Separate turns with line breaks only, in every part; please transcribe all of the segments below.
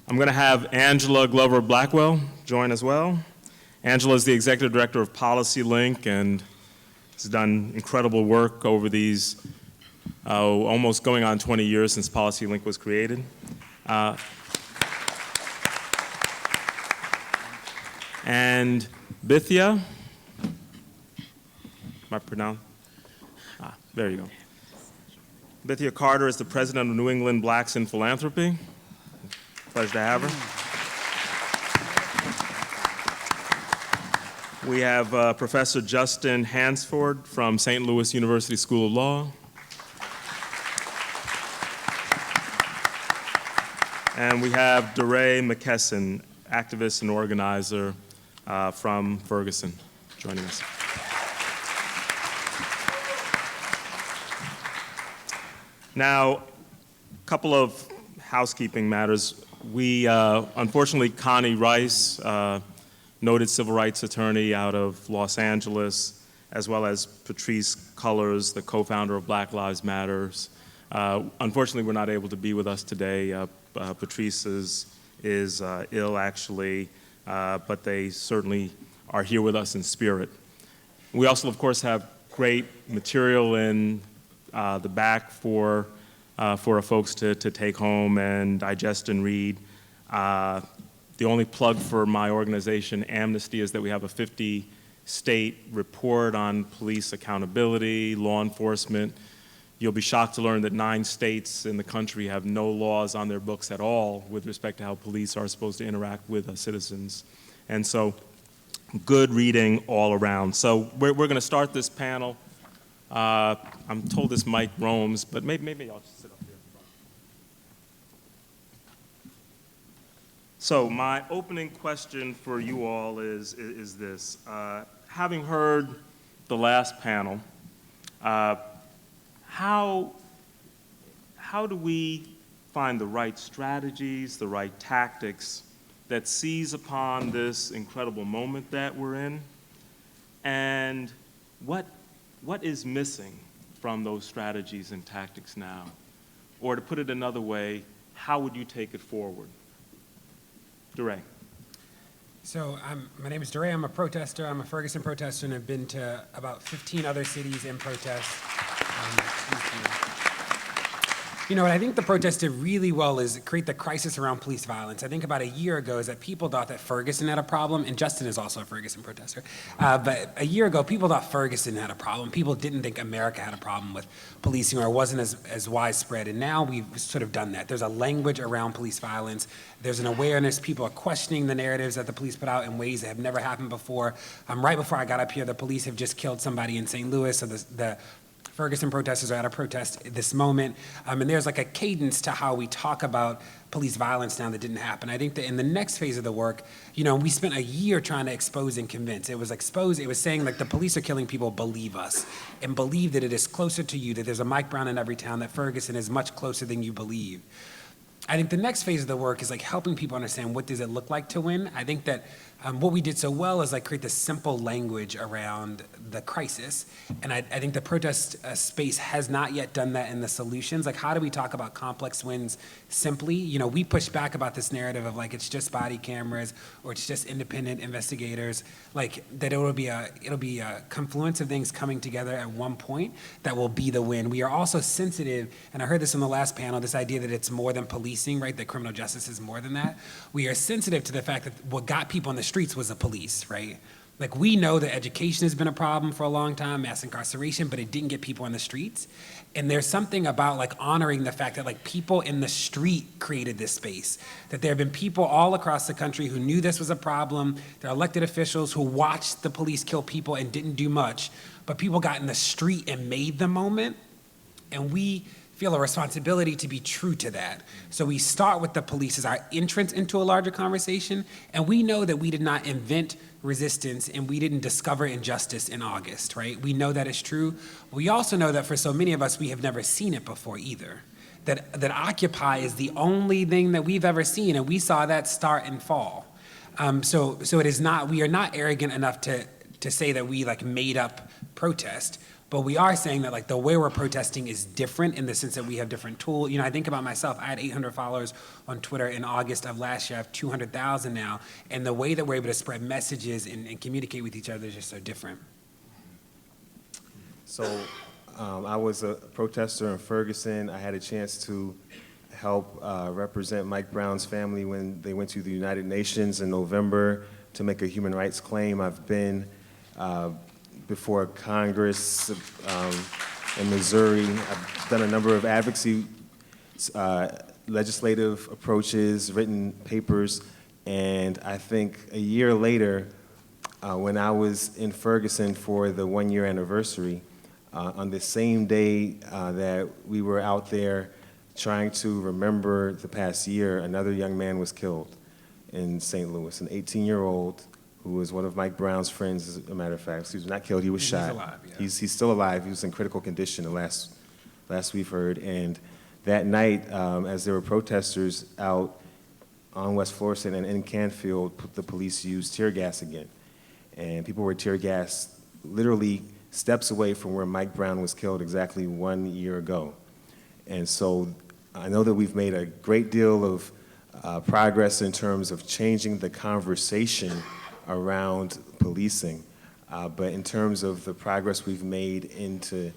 I'm going to have Angela Glover Blackwell join as well. Angela is the executive director of PolicyLink and has done incredible work over these almost going on 20 years since PolicyLink was created. And Bithiah, am I pronounced? There you go. Bithiah Carter is the president of New England Blacks in Philanthropy. Pleasure to have her. We have Professor Justin Hansford from St. Louis University School of Law. And we have DeRay Mckesson, activist and organizer from Ferguson, joining us. Now, a couple of housekeeping matters. We, unfortunately, Connie Rice, noted civil rights attorney out of Los Angeles, as well as Patrice Cullors, the co-founder of Black Lives Matters. Unfortunately, we're not able to be with us today. Patrice is ill, actually, but they certainly are here with us in spirit. We also, of course, have great material in the back for folks to take home and digest and read. The only plug for my organization, Amnesty, is that we have a 50-state report on police accountability, law enforcement. You'll be shocked to learn that 9 states in the country have no laws on their books at all with respect to how police are supposed to interact with citizens. And so, good reading all around. So we're going to start this panel. I'm told this mic roams, but maybe I'll just sit up here. So my opening question for you all is this. Having heard the last panel, how do we find the right strategies, the right tactics that seize upon this incredible moment that we're in? And what is missing from those strategies and tactics now? Or to put it another way, how would you take it forward? DeRay.
So my name is DeRay. I'm a protester. I'm a Ferguson protester, and I've been to about 15 other cities in protest. You know, what I think the protest did really well is create the crisis around police violence. I think about a year ago is that people thought that Ferguson had a problem, and Justin is also a Ferguson protester. But a year ago, people thought Ferguson had a problem. People didn't think America had a problem with policing, or it wasn't as widespread. And now we've sort of done that. There's a language around police violence. There's an awareness. People are questioning the narratives that the police put out in ways that have never happened before. Right before I got up here, the police have just killed somebody in St. Louis, so the Ferguson protesters are at a protest at this moment, and there's like a cadence to how we talk about police violence now that didn't happen. I think that in the next phase of the work, you know, we spent a year trying to expose and convince. It was saying like the police are killing people, believe us, and believe that it is closer to you, that there's a Mike Brown in every town, that Ferguson is much closer than you believe. I think the next phase of the work is like helping people understand what does it look like to win. I think that what we did so well is like create this simple language around the crisis. And I think the protest space has not yet done that in the solutions. Like, how do we talk about complex wins simply? You know, we push back about this narrative of like, it's just body cameras or it's just independent investigators. Like that it'll be a confluence of things coming together at one point that will be the win. We are also sensitive, and I heard this in the last panel, this idea that it's more than policing, right? That criminal justice is more than that. We are sensitive to the fact that what got people on the streets was the police, right? Like, we know that education has been a problem for a long time, mass incarceration, but it didn't get people on the streets. And there's something about like honoring the fact that like people in the street created this space, that there have been people all across the country who knew this was a problem. There are elected officials who watched the police kill people and didn't do much, but people got in the street and made the moment. And we feel a responsibility to be true to that. So we start with the police as our entrance into a larger conversation, and we know that we did not invent resistance and we didn't discover injustice in August, right? We know that is true. We also know that for so many of us, we have never seen it before either. That Occupy is the only thing that we've ever seen, and we saw that start and fall. So it is not, we are not arrogant enough to say that we like made up protest. But we are saying that like the way we're protesting is different in the sense that we have different tools. You know, I think about myself. I had 800 followers on Twitter in August of last year. I have 200,000 now. And the way that we're able to spread messages and communicate with each other is just so different.
So I was a protester in Ferguson. I had a chance to help represent Mike Brown's family when they went to the United Nations in November to make a human rights claim. I've been before Congress in Missouri. I've done a number of advocacy legislative approaches, written papers, and I think a year later, when I was in Ferguson for the 1-year anniversary, on the same day that we were out there trying to remember the past year, another young man was killed in St. Louis, an 18-year-old who was one of Mike Brown's friends, as a matter of fact. He was not killed, he was shot.
He's alive, yeah.
He's still alive. He was in critical condition, the last we've heard. And that night, as there were protesters out on West Florissant and in Canfield, the police used tear gas again. And people were tear gassed literally steps away from where Mike Brown was killed exactly 1 year ago. And so I know that we've made a great deal of progress in terms of changing the conversation around policing, but in terms of the progress we've made into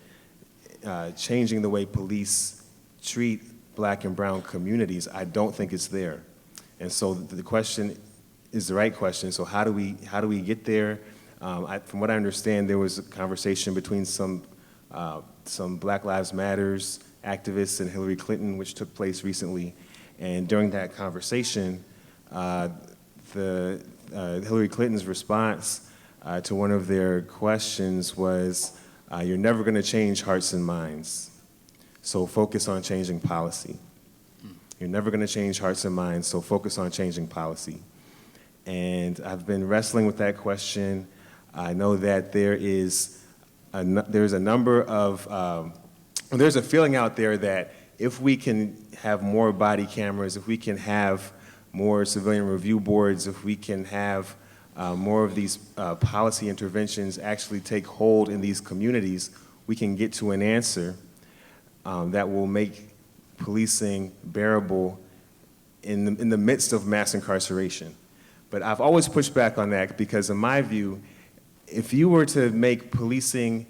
changing the way police treat Black and brown communities, I don't think it's there. And so the question is the right question. So how do we get there? From what I understand, there was a conversation between some Black Lives Matters activists and Hillary Clinton, which took place recently. And during that conversation, Hillary Clinton's response to one of their questions was, you're never going to change hearts and minds, so focus on changing policy. You're never going to change hearts and minds, so focus on changing policy. And I've been wrestling with that question. I know that there's a number of, there's a feeling out there that if we can have more body cameras, if we can have more civilian review boards, if we can have more of these policy interventions actually take hold in these communities, we can get to an answer that will make policing bearable in the midst of mass incarceration. But I've always pushed back on that because in my view, if you were to make policing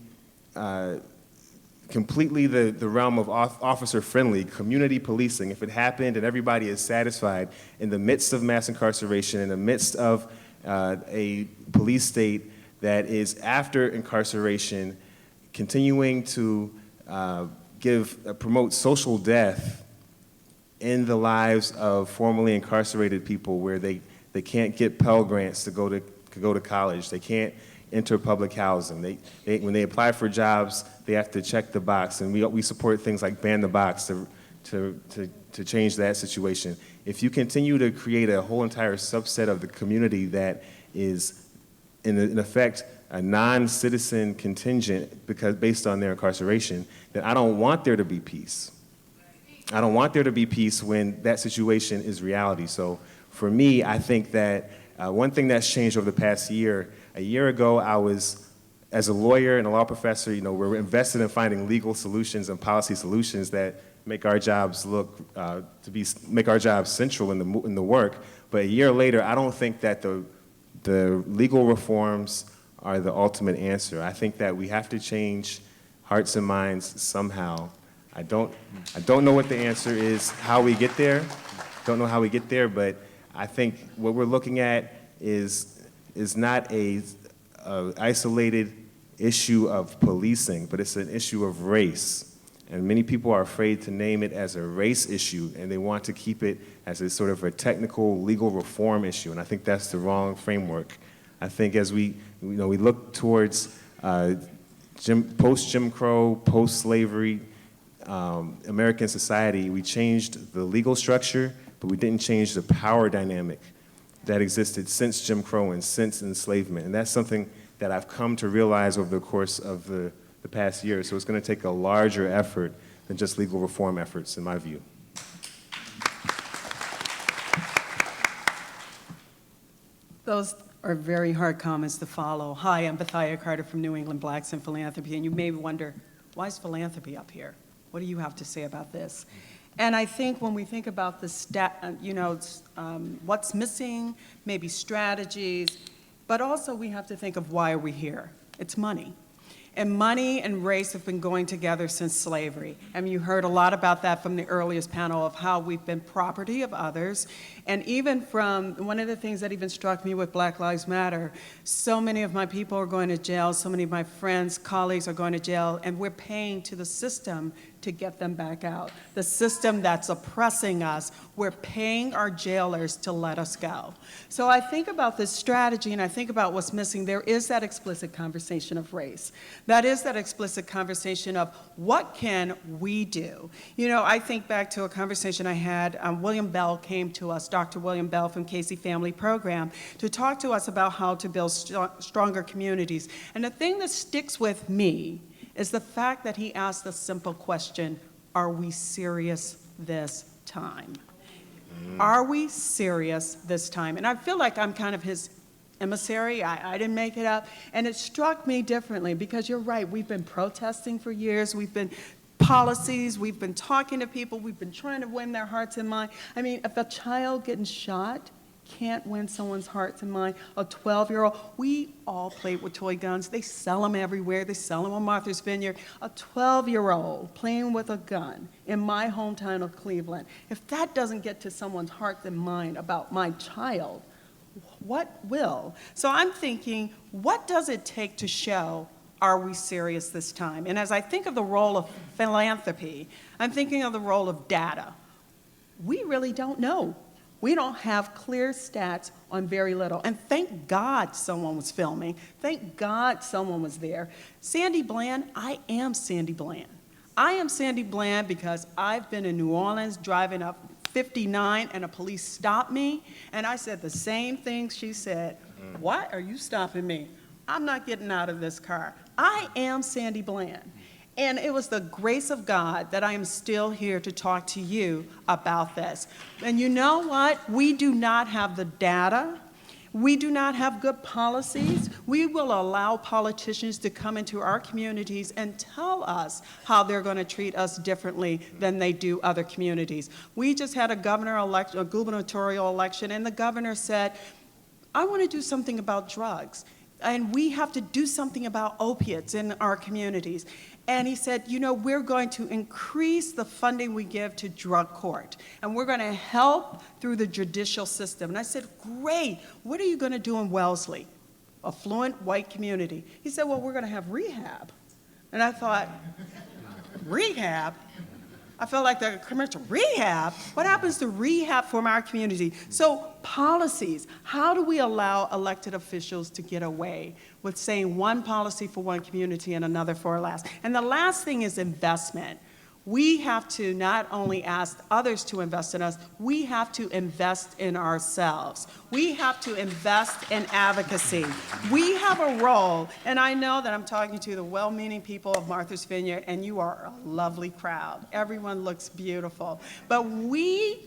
completely the realm of officer-friendly, community policing, if it happened and everybody is satisfied in the midst of mass incarceration, in the midst of a police state that is after incarceration, continuing to promote social death in the lives of formerly incarcerated people where they can't get Pell Grants to go to college, they can't enter public housing. When they apply for jobs, they have to check the box, and we support things like Ban the Box to change that situation. If you continue to create a whole entire subset of the community that is, in effect, a non-citizen contingent based on their incarceration, then I don't want there to be peace. I don't want there to be peace when that situation is reality. So for me, I think that one thing that's changed over the past year, a year ago, I was, as a lawyer and a law professor, we're invested in finding legal solutions and policy solutions that make our jobs make our jobs central in the work. But a year later, I don't think that the legal reforms are the ultimate answer. I think that we have to change hearts and minds somehow. I don't know what the answer is, how we get there. Don't know how we get there, but I think what we're looking at is not a isolated issue of policing, but it's an issue of race. And many people are afraid to name it as a race issue, and they want to keep it as a sort of a technical legal reform issue, and I think that's the wrong framework. I think as we look towards post-Jim Crow, post-slavery American society, we changed the legal structure, but we didn't change the power dynamic that existed since Jim Crow and since enslavement. And that's something that I've come to realize over the course of the past year. So it's going to take a larger effort than just legal reform efforts, in my view.
Those are very hard comments to follow. Hi, I'm Bithiah Carter from New England Blacks in Philanthropy, and you may wonder, why is philanthropy up here? What do you have to say about this? And I think when we think about the what's missing, maybe strategies, but also we have to think of why are we here? It's money. And money and race have been going together since slavery. I mean, you heard a lot about that from the earliest panel of how we've been property of others. And even from, one of the things that even struck me with Black Lives Matter, so many of my people are going to jail, so many of my friends, colleagues are going to jail, and we're paying to the system to get them back out. The system that's oppressing us, we're paying our jailers to let us go. So I think about this strategy and I think about what's missing. There is that explicit conversation of race. That is that explicit conversation of what can we do? You know, I think back to a conversation I had, William Bell came to us, Dr. William Bell from Casey Family Program, to talk to us about how to build stronger communities. And the thing that sticks with me is the fact that he asked the simple question, are we serious this time? Are we serious this time? And I feel like I'm kind of his emissary. I didn't make it up. And it struck me differently because you're right. We've been protesting for years. We've been policies. We've been talking to people. We've been trying to win their hearts and minds. I mean, if a child getting shot can't win someone's hearts and mind, a 12-year-old, we all played with toy guns. They sell them everywhere. They sell them on Martha's Vineyard. A 12-year-old playing with a gun in my hometown of Cleveland, if that doesn't get to someone's heart and mind about my child, what will? So I'm thinking, what does it take to show, are we serious this time? And as I think of the role of philanthropy, I'm thinking of the role of data. We really don't know. We don't have clear stats on very little. And thank God someone was filming. Thank God someone was there. Sandy Bland, I am Sandy Bland. I am Sandy Bland because I've been in New Orleans driving up 59 and a police stopped me. And I said the same thing she said. Why are you stopping me? I'm not getting out of this car. I am Sandy Bland. And it was the grace of God that I am still here to talk to you about this. And you know what? We do not have the data. We do not have good policies. We will allow politicians to come into our communities and tell us how they're going to treat us differently than they do other communities. We just had a gubernatorial election, and the governor said, I want to do something about drugs. And we have to do something about opiates in our communities. And he said, you know, we're going to increase the funding we give to drug court. And we're going to help through the judicial system. And I said, great. What are you going to do in Wellesley? Affluent white community. He said, well, we're going to have rehab. And I thought, rehab? I felt like the commercial, rehab? What happens to rehab from our community? So policies, how do we allow elected officials to get away with saying one policy for one community and another for a last? And the last thing is investment. We have to not only ask others to invest in us, we have to invest in ourselves. We have to invest in advocacy. We have a role, and I know that I'm talking to the well-meaning people of Martha's Vineyard, and you are a lovely crowd. Everyone looks beautiful. But we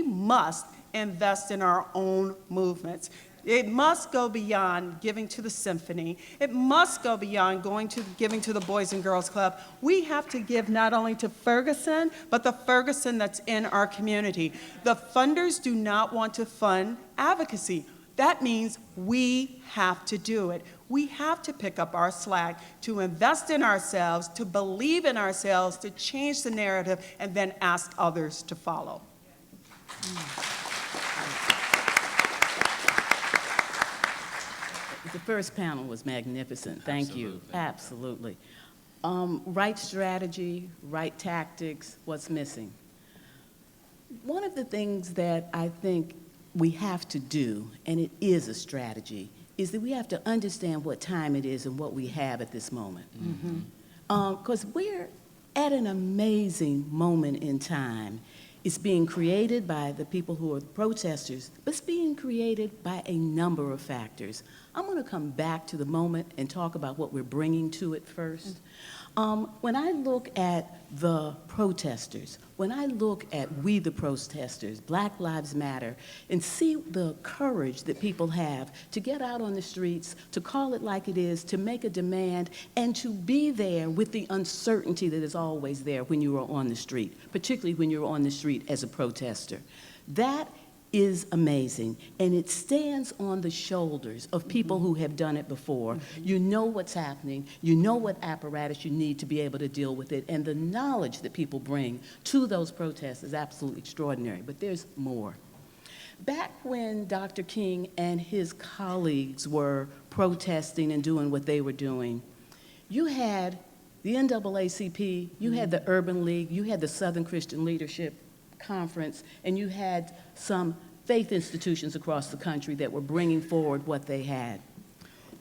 must invest in our own movements. It must go beyond giving to the symphony. It must go beyond giving to the Boys and Girls Club. We have to give not only to Ferguson, but the Ferguson that's in our community. The funders do not want to fund advocacy. That means we have to do it. We have to pick up our slack, to invest in ourselves, to believe in ourselves, to change the narrative, and then ask others to follow.
The first panel was magnificent. Thank you. Absolutely. Right strategy, right tactics, what's missing? One of the things that I think we have to do, and it is a strategy, is that we have to understand what time it is and what we have at this moment. Because we're at an amazing moment in time. It's being created by the people who are protesters, but it's being created by a number of factors. I'm going to come back to the moment and talk about what we're bringing to it first. When I look at the protesters, when I look at we the protesters, Black Lives Matter, and see the courage that people have to get out on the streets, to call it like it is, to make a demand, and to be there with the uncertainty that is always there when you are on the street, particularly when you're on the street as a protester. That is amazing, and it stands on the shoulders of people who have done it before. You know what's happening, you know what apparatus you need to be able to deal with it, and the knowledge that people bring to those protests is absolutely extraordinary, but there's more. Back when Dr. King and his colleagues were protesting and doing what they were doing, you had the NAACP, you had the Urban League, you had the Southern Christian Leadership Conference, and you had some faith institutions across the country that were bringing forward what they had.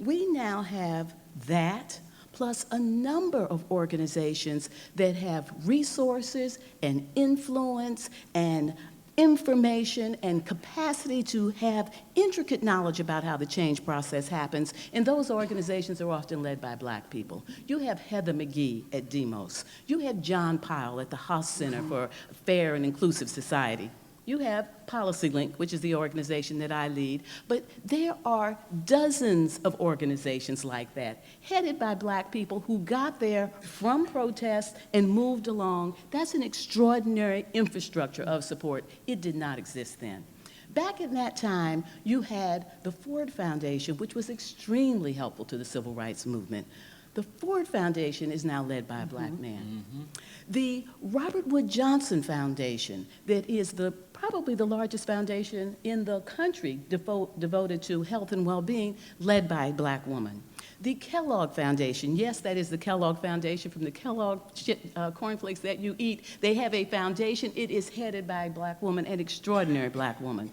We now have that, plus a number of organizations that have resources and influence and information and capacity to have intricate knowledge about how the change process happens, and those organizations are often led by Black people. You have Heather McGee at Demos. You have John Pyle at the Haas Center for a Fair and Inclusive Society. You have PolicyLink, which is the organization that I lead, but there are dozens of organizations like that, headed by Black people who got there from protests and moved along. That's an extraordinary infrastructure of support. It did not exist then. Back in that time, you had the Ford Foundation, which was extremely helpful to the civil rights movement. The Ford Foundation is now led by a Black man. The Robert Wood Johnson Foundation, that is probably the largest foundation in the country devoted to health and well-being, led by a Black woman. The Kellogg Foundation, yes, that is the Kellogg Foundation from the Kellogg cornflakes that you eat. They have a foundation. It is headed by a Black woman, an extraordinary Black woman.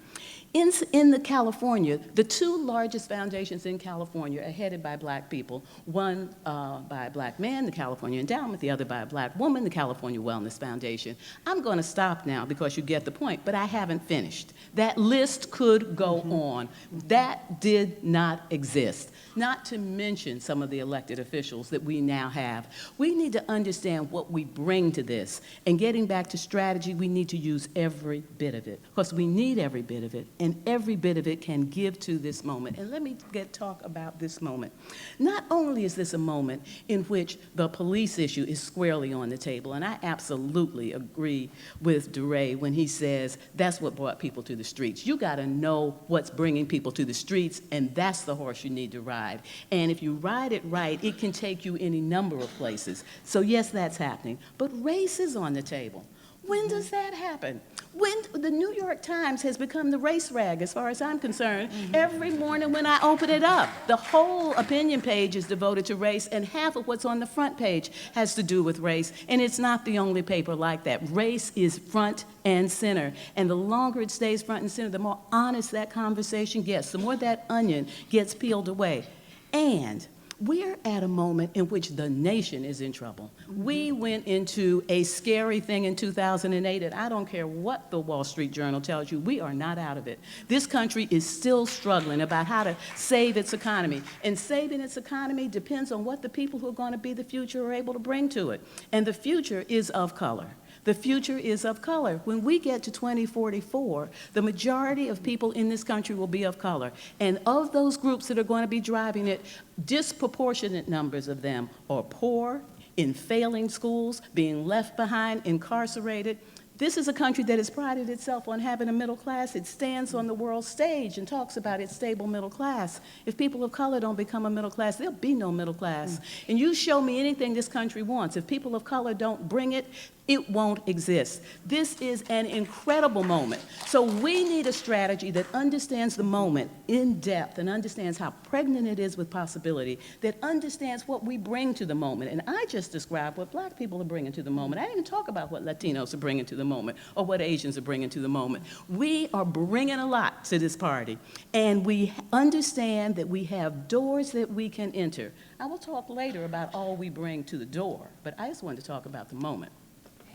In the California, the two largest foundations in California are headed by Black people, one by a Black man, the California Endowment, the other by a Black woman, the California Wellness Foundation. I'm going to stop now because you get the point, but I haven't finished. That list could go on. That did not exist, not to mention some of the elected officials that we now have. We need to understand what we bring to this, and getting back to strategy, we need to use every bit of it, because we need every bit of it, and every bit of it can give to this moment. And let me talk about this moment. Not only is this a moment in which the police issue is squarely on the table, and I absolutely agree with DeRay when he says that's what brought people to the streets. You gotta know what's bringing people to the streets, and that's the horse you need to ride. And if you ride it right, it can take you any number of places. So yes, that's happening. But race is on the table. When does that happen? When the New York Times has become the race rag, as far as I'm concerned, every morning when I open it up, the whole opinion page is devoted to race, and half of what's on the front page has to do with race, and it's not the only paper like that. Race is front and center, and the longer it stays front and center, the more honest that conversation gets, the more that onion gets peeled away. And we're at a moment in which the nation is in trouble. We went into a scary thing in 2008, and I don't care what the Wall Street Journal tells you, we are not out of it. This country is still struggling about how to save its economy, and saving its economy depends on what the people who are going to be the future are able to bring to it. And the future is of color. The future is of color. When we get to 2044, the majority of people in this country will be of color. And of those groups that are going to be driving it, disproportionate numbers of them are poor, in failing schools, being left behind, incarcerated. This is a country that has prided itself on having a middle class. It stands on the world stage and talks about its stable middle class. If people of color don't become a middle class, there'll be no middle class. And you show me anything this country wants. If people of color don't bring it, it won't exist. This is an incredible moment. So we need a strategy that understands the moment in depth and understands how pregnant it is with possibility, that understands what we bring to the moment. And I just described what Black people are bringing to the moment. I didn't even talk about what Latinos are bringing to the moment or what Asians are bringing to the moment. We are bringing a lot to this party, and we understand that we have doors that we can enter. I will talk later about all we bring to the door, but I just wanted to talk about the moment.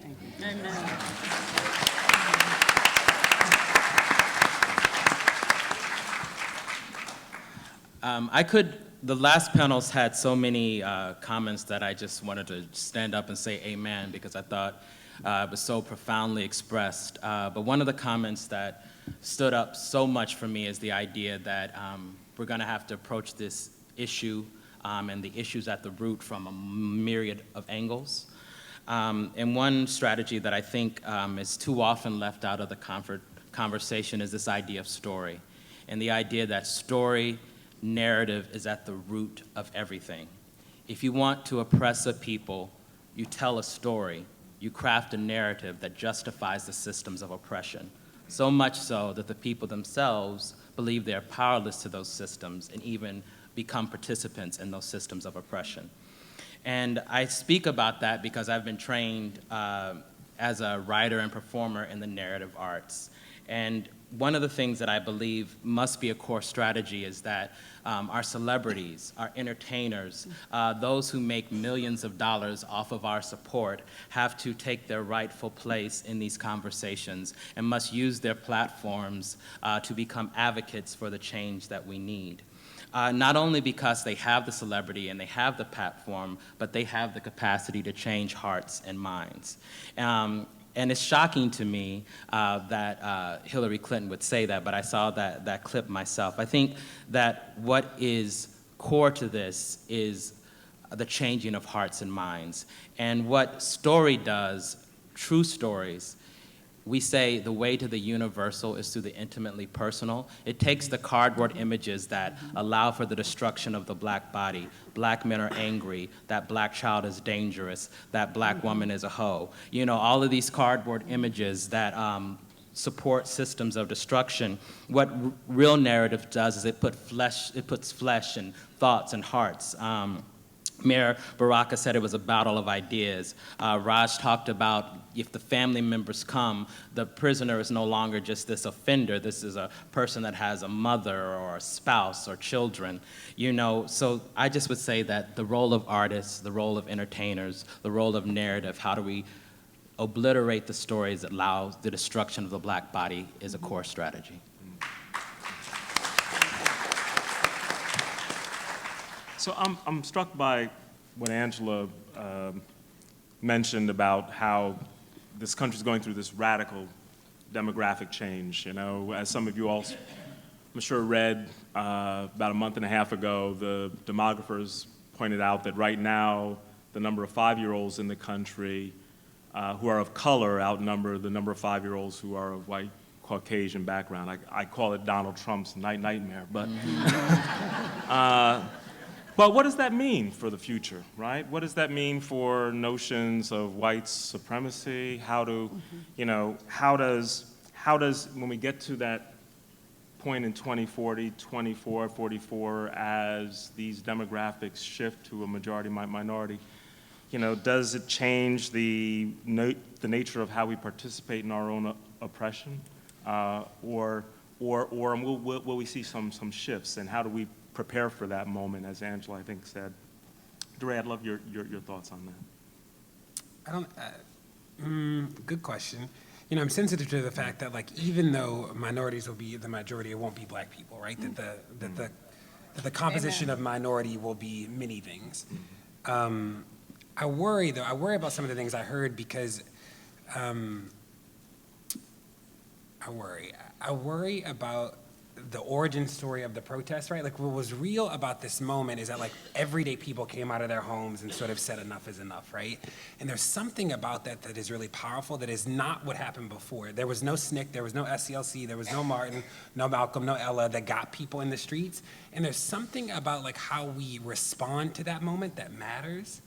Thank you. Amen.
I could the last panels had so many comments that I just wanted to stand up and say amen, because I thought it was so profoundly expressed. But one of the comments that stood up so much for me is the idea that we're going to have to approach this issue and the issues at the root from a myriad of angles. And one strategy that I think is too often left out of the conversation is this idea of story, and the idea that story narrative is at the root of everything. If you want to oppress a people, you tell a story, you craft a narrative that justifies the systems of oppression, so much so that the people themselves believe they're powerless to those systems and even become participants in those systems of oppression. And I speak about that because I've been trained as a writer and performer in the narrative arts. And one of the things that I believe must be a core strategy is that our celebrities, our entertainers, those who make millions of dollars off of our support have to take their rightful place in these conversations and must use their platforms to become advocates for the change that we need. Not only because they have the celebrity and they have the platform, but they have the capacity to change hearts and minds. And it's shocking to me that Hillary Clinton would say that, but I saw that clip myself. I think that what is core to this is the changing of hearts and minds. And what story does, true stories, we say the way to the universal is through the intimately personal. It takes the cardboard images that allow for the destruction of the black body. Black men are angry, that black child is dangerous, that black woman is a hoe. You know, all of these cardboard images that support systems of destruction. What real narrative does is it puts flesh and thoughts and hearts. Mayor Baraka said it was a battle of ideas. Raj talked about if the family members come, the prisoner is no longer just this offender. This is a person that has a mother or a spouse or children. You know, so I just would say that the role of artists, the role of entertainers, the role of narrative, how do we obliterate the stories that allow the destruction of the black body is a core strategy.
So I'm struck by what Angela mentioned about how this country's going through this radical demographic change. You know, as some of you all, I'm sure, read about a month and a half ago, the demographers pointed out that right now the number of 5-year-olds in the country who are of color outnumber the number of 5-year-olds who are of white Caucasian background. I call it Donald Trump's nightmare, but. But what does that mean for the future, right? What does that mean for notions of white supremacy? How do, you know, how does, when we get to that point in 2040, 24, 44, as these demographics shift to a majority minority, you know, does it change the nature of how we participate in our own oppression? Or will we see some shifts, and how do we prepare for that moment, as Angela, I think, said? DeRay, I'd love your thoughts on that.
Good question. You know, I'm sensitive to the fact that, like, even though minorities will be the majority, it won't be black people, right? That the composition of minority will be many things. I worry about some of the things I heard because I worry about the origin story of the protest, right? Like, what was real about this moment is that, like, everyday people came out of their homes and sort of said enough is enough, right? And there's something about that that is really powerful that is not what happened before. There was no SNCC, there was no SCLC, there was no Martin, no Malcolm, no Ella that got people in the streets. And there's something about, like, how we respond to that moment that matters.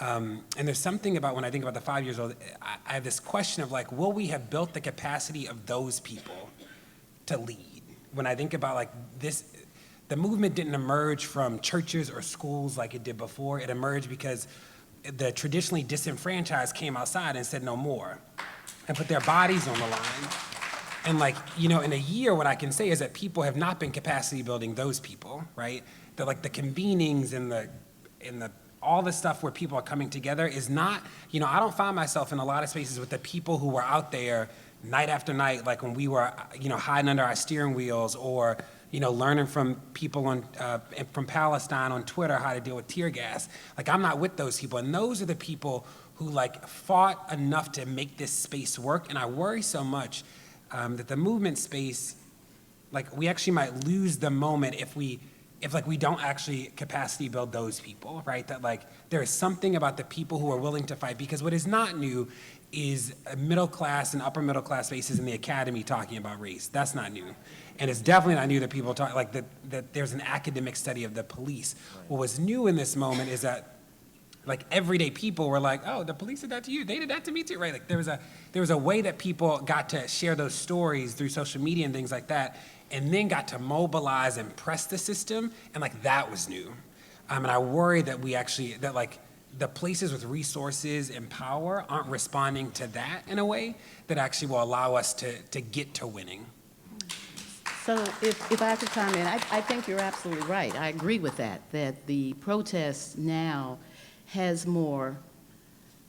And there's something about, when I think about the 5 years old, I have this question of, like, will we have built the capacity of those people to lead? When I think about, like, this, the movement didn't emerge from churches or schools like it did before. It emerged because the traditionally disenfranchised came outside and said no more and put their bodies on the line. And, like, you know, in a year, what I can say is that people have not been capacity building those people, right? That, like, the convenings and the all the stuff where people are coming together is not, you know, I don't find myself in a lot of spaces with the people who were out there night after night, like when we were, you know, hiding under our steering wheels or, learning from people from Palestine on Twitter how to deal with tear gas. Like, I'm not with those people. And those are the people who, like, fought enough to make this space work. And I worry so much that the movement space, like, we actually might lose the moment if we don't actually capacity build those people, right? That, like, there is something about the people who are willing to fight, because what is not new is middle class and upper middle class spaces in the academy talking about race. That's not new. And it's definitely not new that people talk, like, that there's an academic study of the police. Right. What was new in this moment is that, like, everyday people were like, oh, the police did that to you, they did that to me too, right? Like, there was a way that people got to share those stories through social media and things like that, and then got to mobilize and press the system, and, like, that was new. And I worry that like, the places with resources and power aren't responding to that in a way that actually will allow us to get to winning.
So if I could comment, I think you're absolutely right. I agree with that the protest now has more,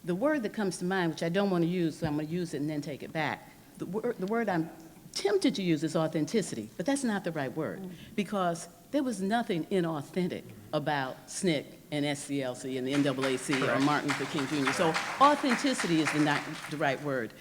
the word that comes to mind, which I don't want to use, so I'm going to use it and then take it back. The word I'm tempted to use is authenticity, but that's not the right word, because there was nothing inauthentic about SNCC and SCLC and the NAAC or Martin Luther King Jr. So authenticity is not the right word.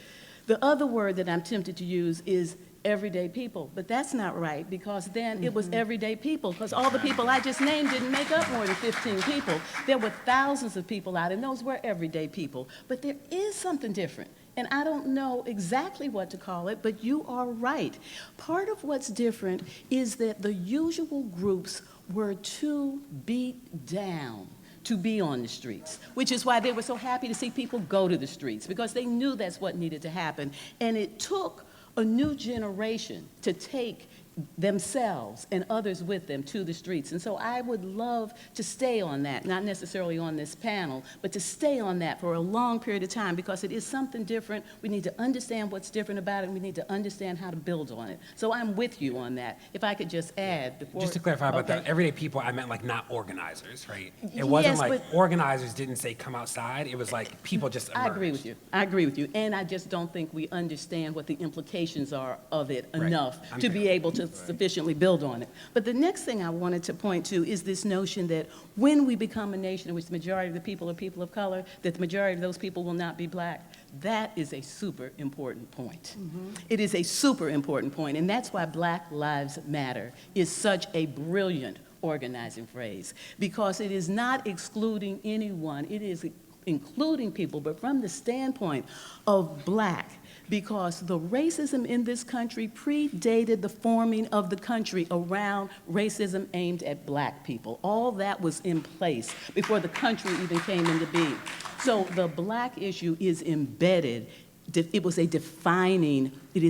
The other word that I'm tempted to use is everyday people, but that's not right, because then it was everyday people, because all the people I just named didn't make up more than 15 people. There were thousands of people out, and those were everyday people. But there is something different, and I don't know exactly what to call it, but you are right. Part of what's different is that the usual groups were too beat down to be on the streets, which is why they were so happy to see people go to the streets, because they knew that's what needed to happen. And it took a new generation to take themselves and others with them to the streets. And so I would love to stay on that, not necessarily on this panel, but to stay on that for a long period of time, because it is something different. We need to understand what's different about it, and we need to understand how to build on it. So I'm with you on that. If I could just add before.
Just to clarify about that, everyday people, I meant, like, not organizers, right? It wasn't like organizers didn't say come outside. It was like people just emerged.
I agree with you. And I just don't think we understand what the implications are of it enough to be able to sufficiently build on it. But the next thing I wanted to point to is this notion that when we become a nation in which the majority of the people are people of color, that the majority of those people will not be black. That is a super important point. It is a super important point, and that's why Black Lives Matter is such a brilliant organizing phrase, because it is not excluding anyone, it is including people, but from the standpoint of black, because the racism in this country predated the forming of the country around racism aimed at black people. All that was in place before the country even came into being. So the black issue is embedded. It is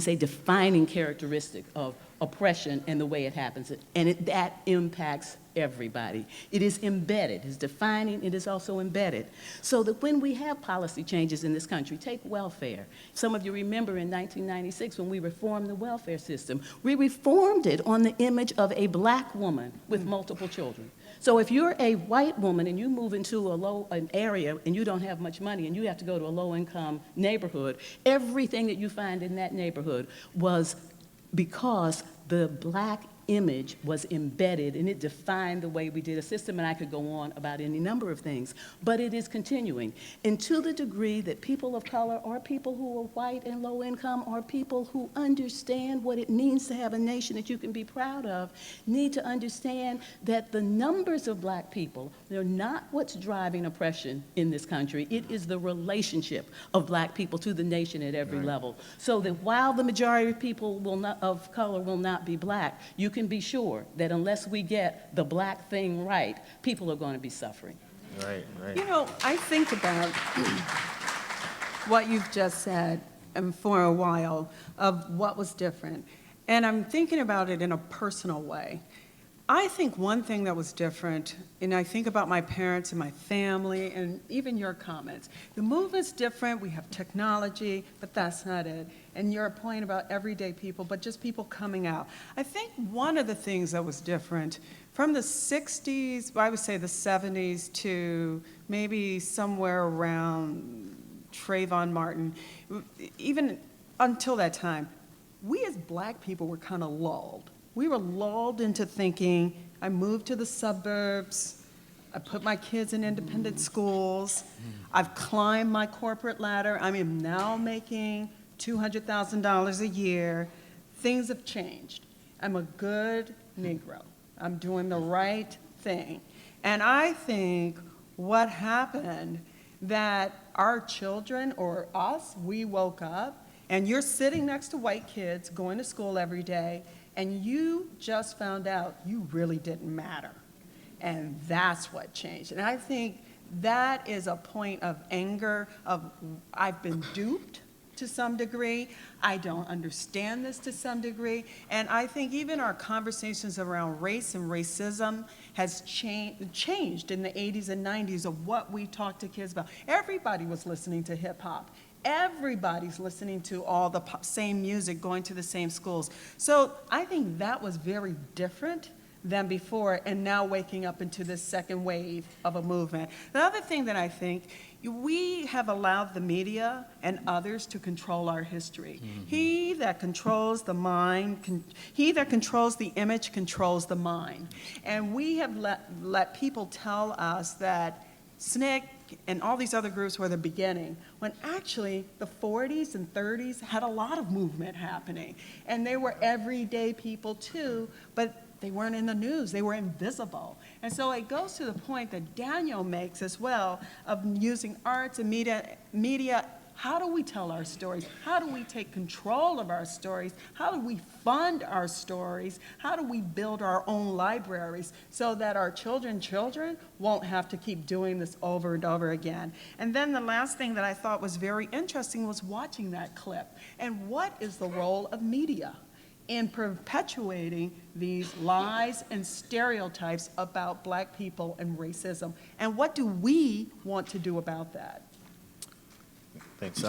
a defining characteristic of oppression and the way it happens, and that impacts everybody. It is embedded, it's defining, it is also embedded. So that when we have policy changes in this country, take welfare. Some of you remember in 1996 when we reformed the welfare system, we reformed it on the image of a black woman with multiple children. So if you're a white woman and you move into an area and you don't have much money and you have to go to a low-income neighborhood, everything that you find in that neighborhood was because the black image was embedded, and it defined the way we did a system, and I could go on about any number of things, but it is continuing. And to the degree that people of color or people who are white and low income or people who understand what it means to have a nation that you can be proud of need to understand that the numbers of black people, they're not what's driving oppression in this country. It is the relationship of black people to the nation at every level. So that while the majority of people of color will not be black, you can be sure that unless we get the black thing right, people are going to be suffering.
Right.
You know, I think about what you've just said for a while of what was different, and I'm thinking about it in a personal way. I think one thing that was different, and I think about my parents and my family and even your comments, the movement's different, we have technology, but that's not it. And your point about everyday people, but just people coming out. I think one of the things that was different from the 60s, I would say the 70s to maybe somewhere around Trayvon Martin, even until that time, we as black people were kind of lulled. we were lulled into thinking, I moved to the suburbs, I put my kids in independent schools, I've climbed my corporate ladder, I am now making $200,000 a year. Things have changed. I'm a good Negro. I'm doing the right thing. And I think what happened, that our children or us, we woke up, and you're sitting next to white kids going to school every day, and you just found out you really didn't matter. And that's what changed. And I think that is a point of anger, of I've been duped to some degree. I don't understand this to some degree. And I think even our conversations around race and racism has changed in the 80s and 90s of what we talk to kids about. Everybody was listening to hip hop. Everybody's listening to all the same music, going to the same schools. So I think that was very different than before, and now waking up into this second wave of a movement. The other thing that I think, we have allowed the media and others to control our history. He that controls the mind, he that controls the image controls the mind. And we have let people tell us that SNCC and all these other groups were the beginning, when actually the 40s and 30s had a lot of movement happening. And they were everyday people too, but they weren't in the news, they were invisible. And so it goes to the point that Daniel makes as well of using arts and media. How do we tell our stories? How do we take control of our stories? How do we fund our stories? How do we build our own libraries so that our children won't have to keep doing this over and over again? And then the last thing that I thought was very interesting was watching that clip. And what is the role of media in perpetuating these lies and stereotypes about Black people and racism? And what do we want to do about that?
Thanks.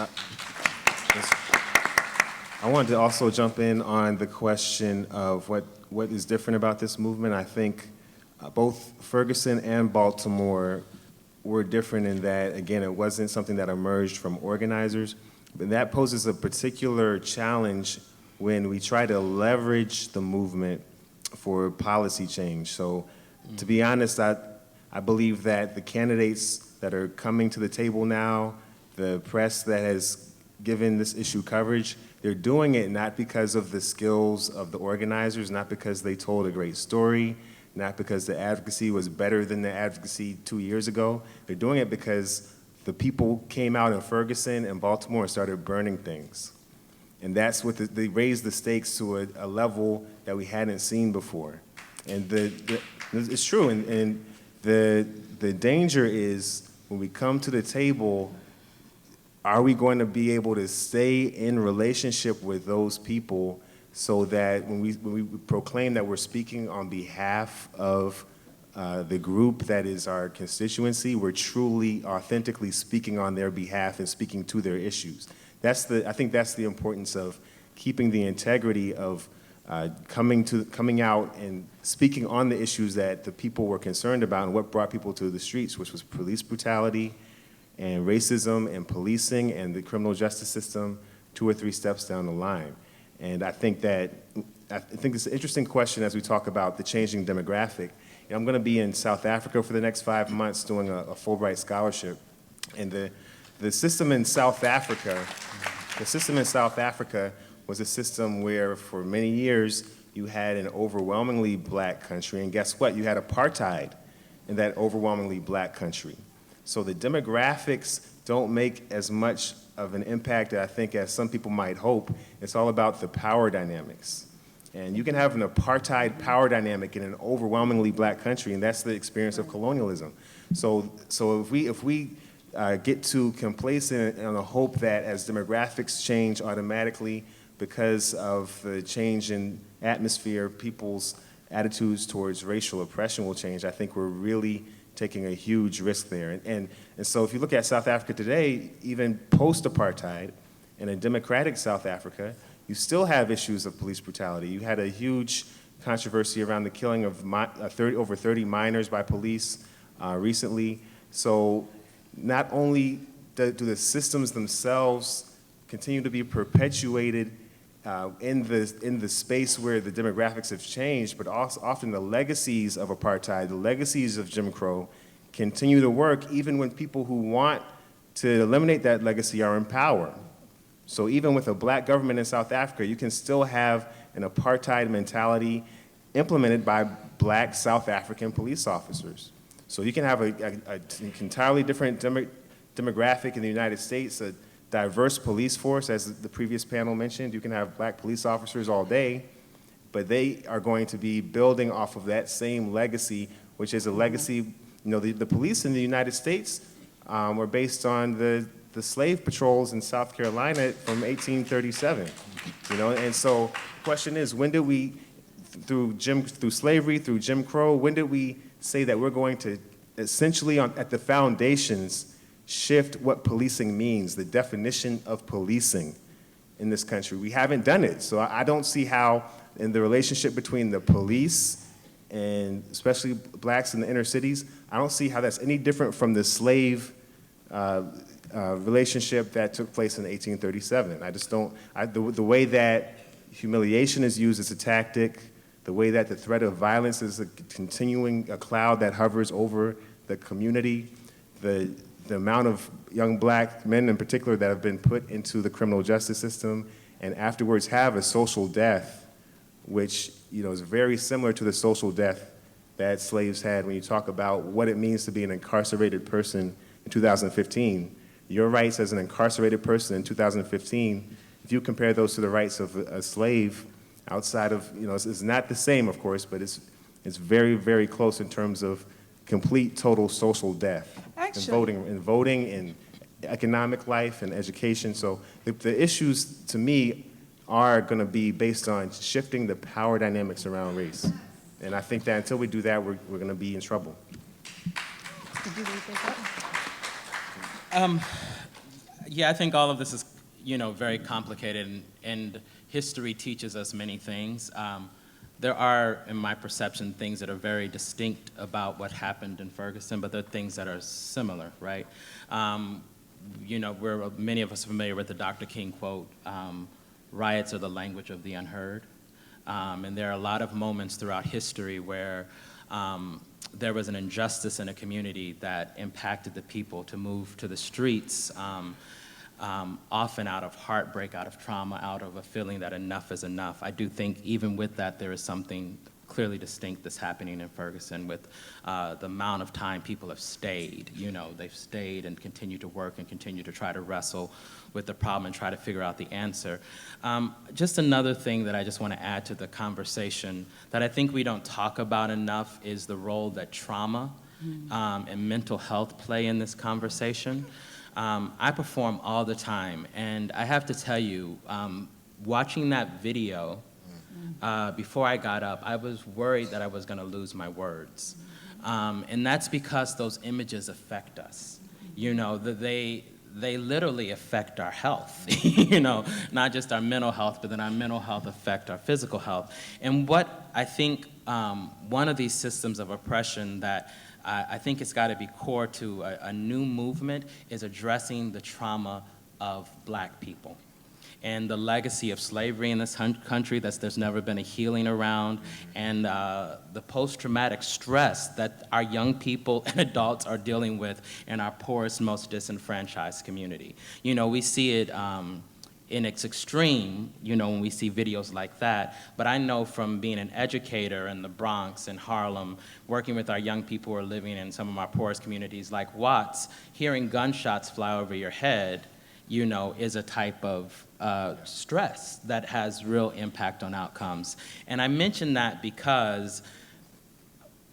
I wanted to also jump in on the question of what is different about this movement. I think both Ferguson and Baltimore were different in that, again, it wasn't something that emerged from organizers, but that poses a particular challenge when we try to leverage the movement for policy change. So to be honest, I believe that the candidates that are coming to the table now, the press that has given this issue coverage, they're doing it not because of the skills of the organizers, not because they told a great story, not because the advocacy was better than the advocacy 2 years ago. They're doing it because the people came out in Ferguson and Baltimore and started burning things. And that's what they raised the stakes to a level that we hadn't seen before. And it's true, and the danger is when we come to the table, are we going to be able to stay in relationship with those people so that when we proclaim that we're speaking on behalf of the group that is our constituency, we're truly, authentically speaking on their behalf and speaking to their issues? I think that's the importance of keeping the integrity of coming out and speaking on the issues that the people were concerned about and what brought people to the streets, which was police brutality and racism and policing and the criminal justice system 2 or 3 steps down the line. And I think it's an interesting question as we talk about the changing demographic. I'm going to be in South Africa for the next 5 months doing a Fulbright scholarship. And the system in South Africa was a system where for many years you had an overwhelmingly Black country, and guess what? You had apartheid in that overwhelmingly Black country. So the demographics don't make as much of an impact, I think, as some people might hope. It's all about the power dynamics. And you can have an apartheid power dynamic in an overwhelmingly Black country, and that's the experience of colonialism. So if we get too complacent on the hope that as demographics change automatically because of the change in atmosphere, people's attitudes towards racial oppression will change, I think we're really taking a huge risk there. And so if you look at South Africa today, even post-apartheid, in a democratic South Africa, you still have issues of police brutality. You had a huge controversy around the killing of over 30 minors by police recently. So not only do the systems themselves continue to be perpetuated in the space where the demographics have changed, but also often the legacies of apartheid, the legacies of Jim Crow, continue to work even when people who want to eliminate that legacy are in power. So even with a black government in South Africa, you can still have an apartheid mentality implemented by black South African police officers. So you can have an entirely different demographic in the United States, a diverse police force, as the previous panel mentioned. You can have black police officers all day, but they are going to be building off of that same legacy, which is a legacy, the police in the United States were based on the slave patrols in South Carolina from 1837, and so the question is, when did we, through slavery, through Jim Crow, when did we say that we're going to essentially at the foundations shift what policing means, the definition of policing in this country? We haven't done it, so I don't see how in the relationship between the police and especially blacks in the inner cities, I don't see how that's any different from the slave relationship that took place in 1837. I just don't, the way that humiliation is used as a tactic, the way that the threat of violence is a cloud that hovers over the community, the amount of young black men in particular that have been put into the criminal justice system and afterwards have a social death, which is very similar to the social death that slaves had. When you talk about what it means to be an incarcerated person in 2015, your rights as an incarcerated person in 2015, if you compare those to the rights of a slave outside of, it's not the same, of course, but it's very, very close in terms of complete, total social death.
Actually,
in voting, in economic life, and education. So the issues, to me, are going to be based on shifting the power dynamics around race. And I think that until we do that, we're going to be in trouble.
Yeah, I think all of this is, very complicated, and history teaches us many things. There are, in my perception, things that are very distinct about what happened in Ferguson, but there are things that are similar, right? Many of us are familiar with the Dr. King quote, riots are the language of the unheard. And there are a lot of moments throughout history where there was an injustice in a community that impacted the people to move to the streets, often out of heartbreak, out of trauma, out of a feeling that enough is enough. I do think even with that, there is something clearly distinct that's happening in Ferguson with the amount of time people have stayed. They've stayed and continued to work and continue to try to wrestle with the problem and try to figure out the answer. Just another thing that I just want to add to the conversation that I think we don't talk about enough is the role that trauma and mental health play in this conversation. I perform all the time, and I have to tell you, watching that video, before I got up, I was worried that I was going to lose my words. And that's because those images affect us. They literally affect our health, not just our mental health, but then our mental health affect our physical health. And what I think one of these systems of oppression that I think it's got to be core to a new movement is addressing the trauma of black people and the legacy of slavery in this country that there's never been a healing around, and the post-traumatic stress that our young people and adults are dealing with in our poorest, most disenfranchised community. We see it in its extreme, when we see videos like that, but I know from being an educator in the Bronx and Harlem, working with our young people who are living in some of our poorest communities like Watts, hearing gunshots fly over your head, is a type of stress that has real impact on outcomes. And I mention that because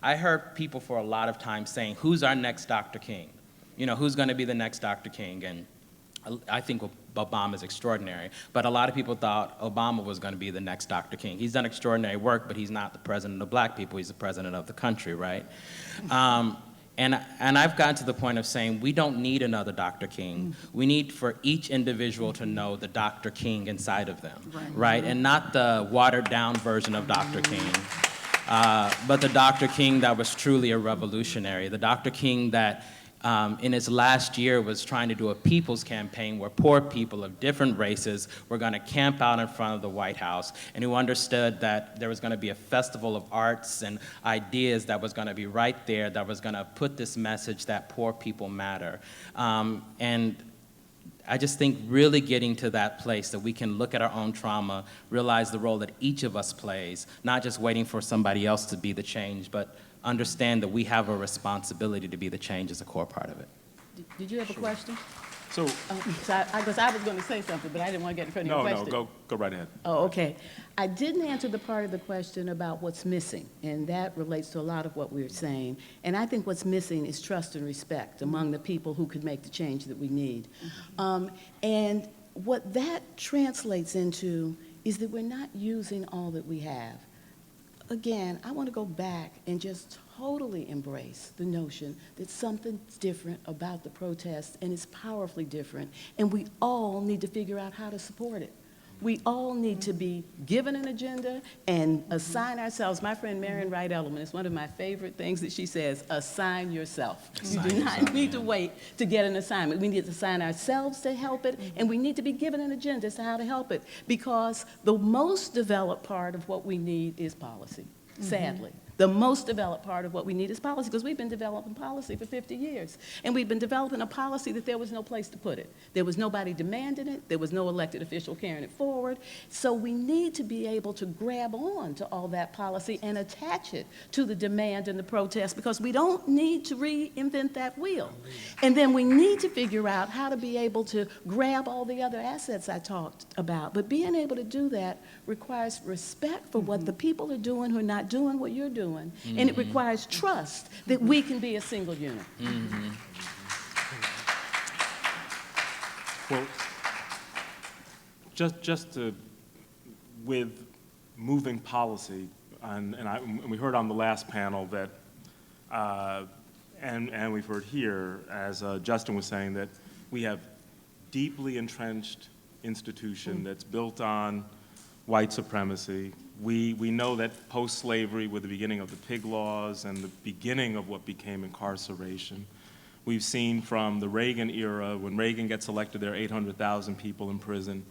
I heard people for a lot of time saying, who's our next Dr. King? Who's going to be the next Dr. King? And I think Obama is extraordinary, but a lot of people thought Obama was going to be the next Dr. King. He's done extraordinary work, but he's not the president of black people. He's the president of the country, right? And I've gotten to the point of saying we don't need another Dr. King. We need for each individual to know the Dr. King inside of them, right? And not the watered down version of Dr. King, but the Dr. King that was truly a revolutionary, the Dr. King that in his last year was trying to do a people's campaign where poor people of different races were going to camp out in front of the White House, and who understood that there was going to be a festival of arts and ideas that was going to be right there that was going to put this message that poor people matter. And I just think really getting to that place that we can look at our own trauma, realize the role that each of us plays, not just waiting for somebody else to be the change, but understand that we have a responsibility to be the change as a core part of it.
Did you have a question?
So,
I was going to say something, but I didn't want to get in front of your question.
no, go right ahead.
Oh, okay. I didn't answer the part of the question about what's missing, and that relates to a lot of what we were saying. And I think what's missing is trust and respect among the people who could make the change that we need. And what that translates into is that we're not using all that we have. Again, I want to go back and just totally embrace the notion that something's different about the protest, and it's powerfully different, and we all need to figure out how to support it. We all need to be given an agenda and assign ourselves. My friend Marian Wright Edelman, it's one of my favorite things that she says, assign yourself. You do not need to wait to get an assignment. We need to assign ourselves to help it, and we need to be given an agenda as to how to help it, because the most developed part of what we need is policy, sadly. The most developed part of what we need is policy, because we've been developing policy for 50 years. And we've been developing a policy that there was no place to put it. There was nobody demanding it. There was no elected official carrying it forward. So we need to be able to grab on to all that policy and attach it to the demand and the protest, because we don't need to reinvent that wheel. And then we need to figure out how to be able to grab all the other assets I talked about. But being able to do that requires respect for what the people are doing who are not doing what you're doing. And it requires trust that we can be a single unit.
Well, just to, with moving policy, and we heard on the last panel that, and we've heard here, as Justin was saying, that we have deeply entrenched institution that's built on white supremacy. We know that post-slavery, with the beginning of the pig laws and the beginning of what became incarceration, we've seen from the Reagan era, when Reagan gets elected, there are 800,000 people in prison.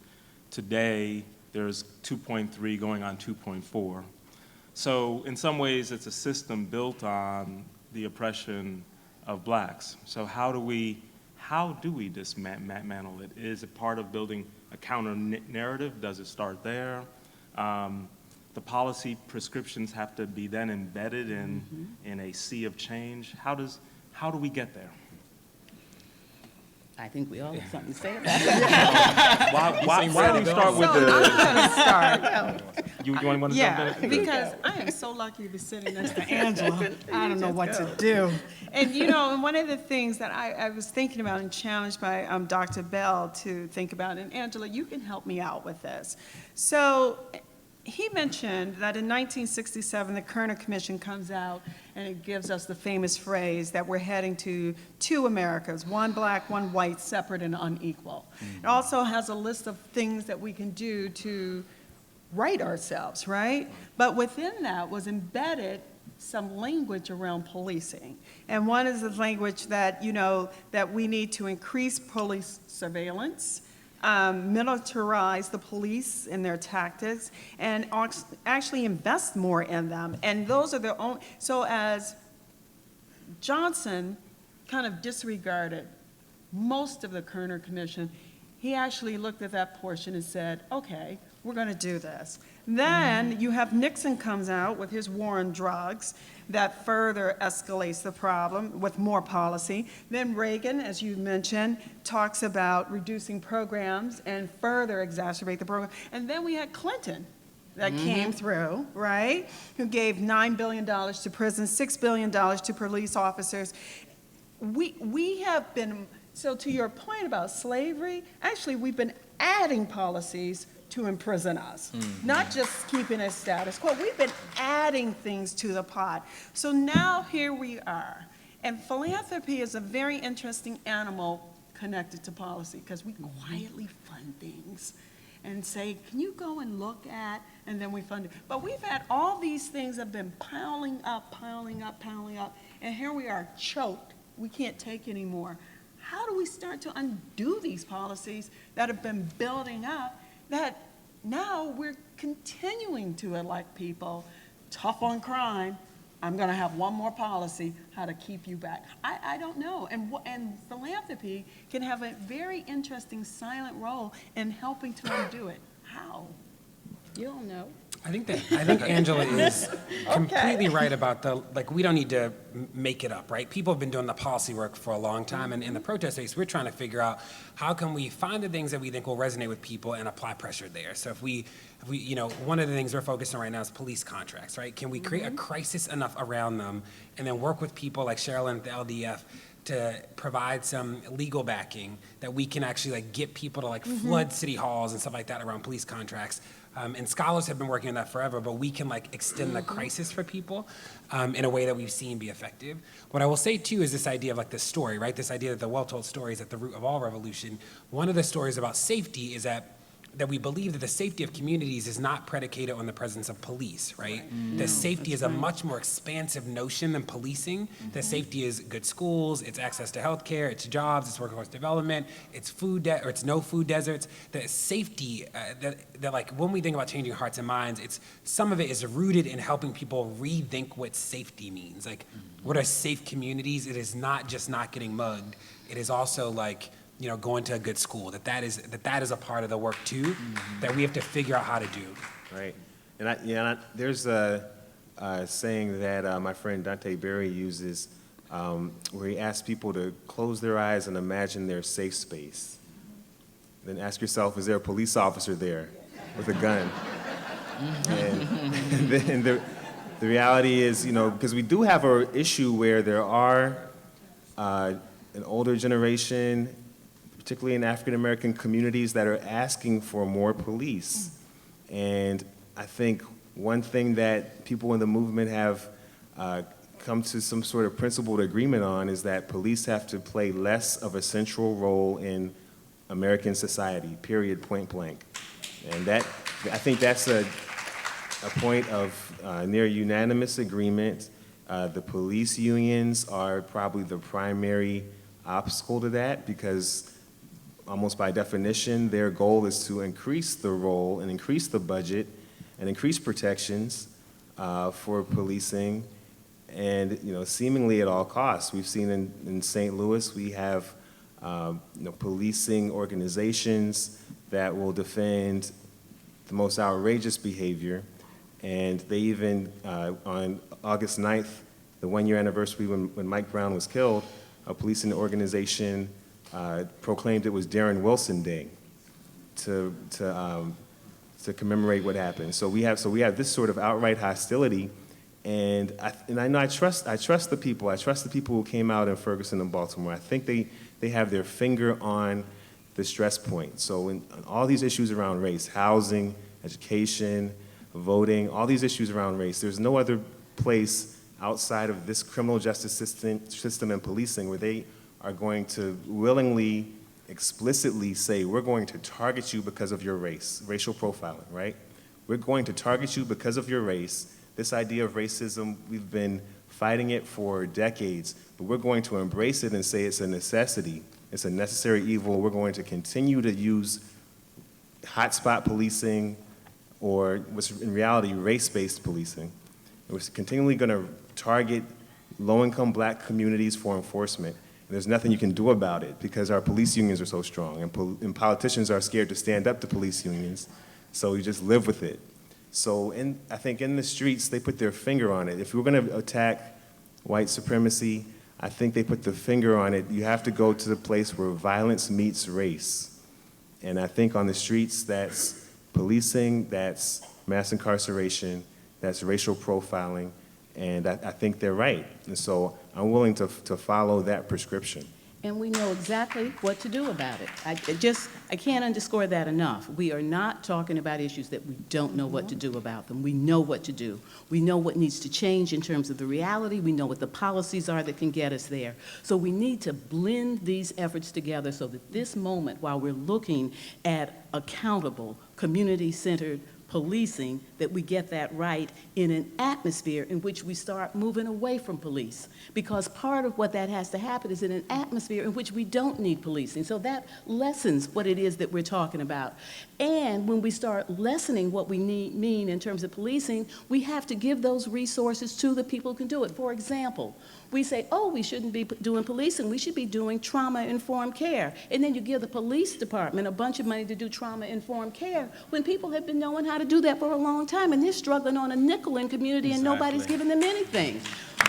Today, there's 2.3 going on 2.4. So in some ways, it's a system built on the oppression of blacks. So how do we dismantle it? Is it part of building a counter-narrative? Does it start there? The policy prescriptions have to be then embedded in a sea of change. How do we get there?
I think we all have something to say about it.
Why don't we start with
I'm going to start.
You want to jump in?
Because I am so lucky to be sitting next to Angela. I don't know what to do. And and one of the things that I was thinking about and challenged by Dr. Bell to think about, and Angela, you can help me out with this. So he mentioned that in 1967, the Kerner Commission comes out and it gives us the famous phrase that we're heading to two Americas, one black, one white, separate and unequal. It also has a list of things that we can do to right ourselves, right? But within that was embedded some language around policing. And one is the language that, that we need to increase police surveillance, militarize the police in their tactics, and actually invest more in them. And those are their own. So as Johnson kind of disregarded most of the Kerner Commission, he actually looked at that portion and said, okay, we're going to do this. Then you have Mckesson comes out with his war on drugs that further escalates the problem with more policy. Then Reagan, as you mentioned, talks about reducing programs and further exacerbate the program. And then we had Clinton that came through, right, who gave $9 billion to prisons, $6 billion to police officers. We have been, so to your point about slavery, actually we've been adding policies to imprison us, not just keeping it status quo. We've been adding things to the pot. So now here we are. And philanthropy is a very interesting animal connected to policy, because we quietly fund things and say, can you go and look at, and then we fund it. But we've had all these things that have been piling up, and here we are choked we can't take anymore. How do we start to undo these policies that have been building up that now we're continuing to elect people tough on crime? I'm going to have one more policy, how to keep you back. I don't know. And philanthropy can have a very interesting silent role in helping to undo it. How? You don't know.
I think Angela is completely right about we don't need to make it up, right? People have been doing the policy work for a long time, and in the protest space, we're trying to figure out how can we find the things that we think will resonate with people and apply pressure there. So if we one of the things we're focused on right now is police contracts, right? Can we create a crisis enough around them and then work with people like Cheryl and the LDF to provide some legal backing that we can actually get people to flood city halls and stuff like that around police contracts. And scholars have been working on that forever, but we can extend the crisis for people in a way that we've seen be effective. What I will say too is this idea of the story, right? This idea that the well-told story is at the root of all revolution. One of the stories about safety is that we believe that the safety of communities is not predicated on the presence of police, right? That safety is a much more expansive notion than policing. That safety is good schools, it's access to healthcare, it's jobs, it's workforce development, it's it's no food deserts. That safety, that when we think about changing hearts and minds, some of it is rooted in helping people rethink what safety means. What are safe communities? It is not just not getting mugged. It is also going to a good school, that is a part of the work too, that we have to figure out how to do.
Right. And there's a saying that my friend Dante Berry uses where he asks people to close their eyes and imagine their safe space. Then ask yourself, is there a police officer there with a gun? And then the reality is, because we do have an issue where there are an older generation, particularly in African-American communities, that are asking for more police. And I think one thing that people in the movement have come to some sort of principled agreement on is that police have to play less of a central role in American society, period, point blank. And I think that's a point of near unanimous agreement. The police unions are probably the primary obstacle to that, because almost by definition, their goal is to increase the role and increase the budget and increase protections for policing, and seemingly at all costs. We've seen in St. Louis, we have policing organizations that will defend the most outrageous behavior, and they even, on August 9th, the one-year anniversary when Mike Brown was killed, a policing organization proclaimed it was Darren Wilson Day to commemorate what happened. So we have this sort of outright hostility, and I know I trust the people. I trust the people who came out in Ferguson and Baltimore. I think they have their finger on the stress point. So in all these issues around race, housing, education, voting, all these issues around race, there's no other place outside of this criminal justice system and policing where they are going to willingly, explicitly say, we're going to target you because of your race, racial profiling, right? We're going to target you because of your race. This idea of racism, we've been fighting it for decades, but we're going to embrace it and say it's a necessity. It's a necessary evil. We're going to continue to use hotspot policing, or what's in reality race-based policing. We're continually going to target low-income black communities for enforcement. And there's nothing you can do about it because our police unions are so strong, and politicians are scared to stand up to police unions, so you just live with it. So I think in the streets, they put their finger on it. If we're going to attack white supremacy, I think they put the finger on it. You have to go to the place where violence meets race. And I think on the streets, that's policing, that's mass incarceration, that's racial profiling, and I think they're right. And so I'm willing to follow that prescription.
And we know exactly what to do about it. I can't underscore that enough. We are not talking about issues that we don't know what to do about them. We know what to do. We know what needs to change in terms of the reality. We know what the policies are that can get us there. So we need to blend these efforts together so that this moment, while we're looking at accountable, community-centered policing, that we get that right in an atmosphere in which we start moving away from police. Because part of what that has to happen is in an atmosphere in which we don't need policing. So that lessens what it is that we're talking about. And when we start lessening what we mean in terms of policing, we have to give those resources to the people who can do it. For example, we say, oh, we shouldn't be doing policing, we should be doing trauma-informed care. And then you give the police department a bunch of money to do trauma-informed care when people have been knowing how to do that for a long time, and they're struggling on a nickel in community and nobody's giving them anything.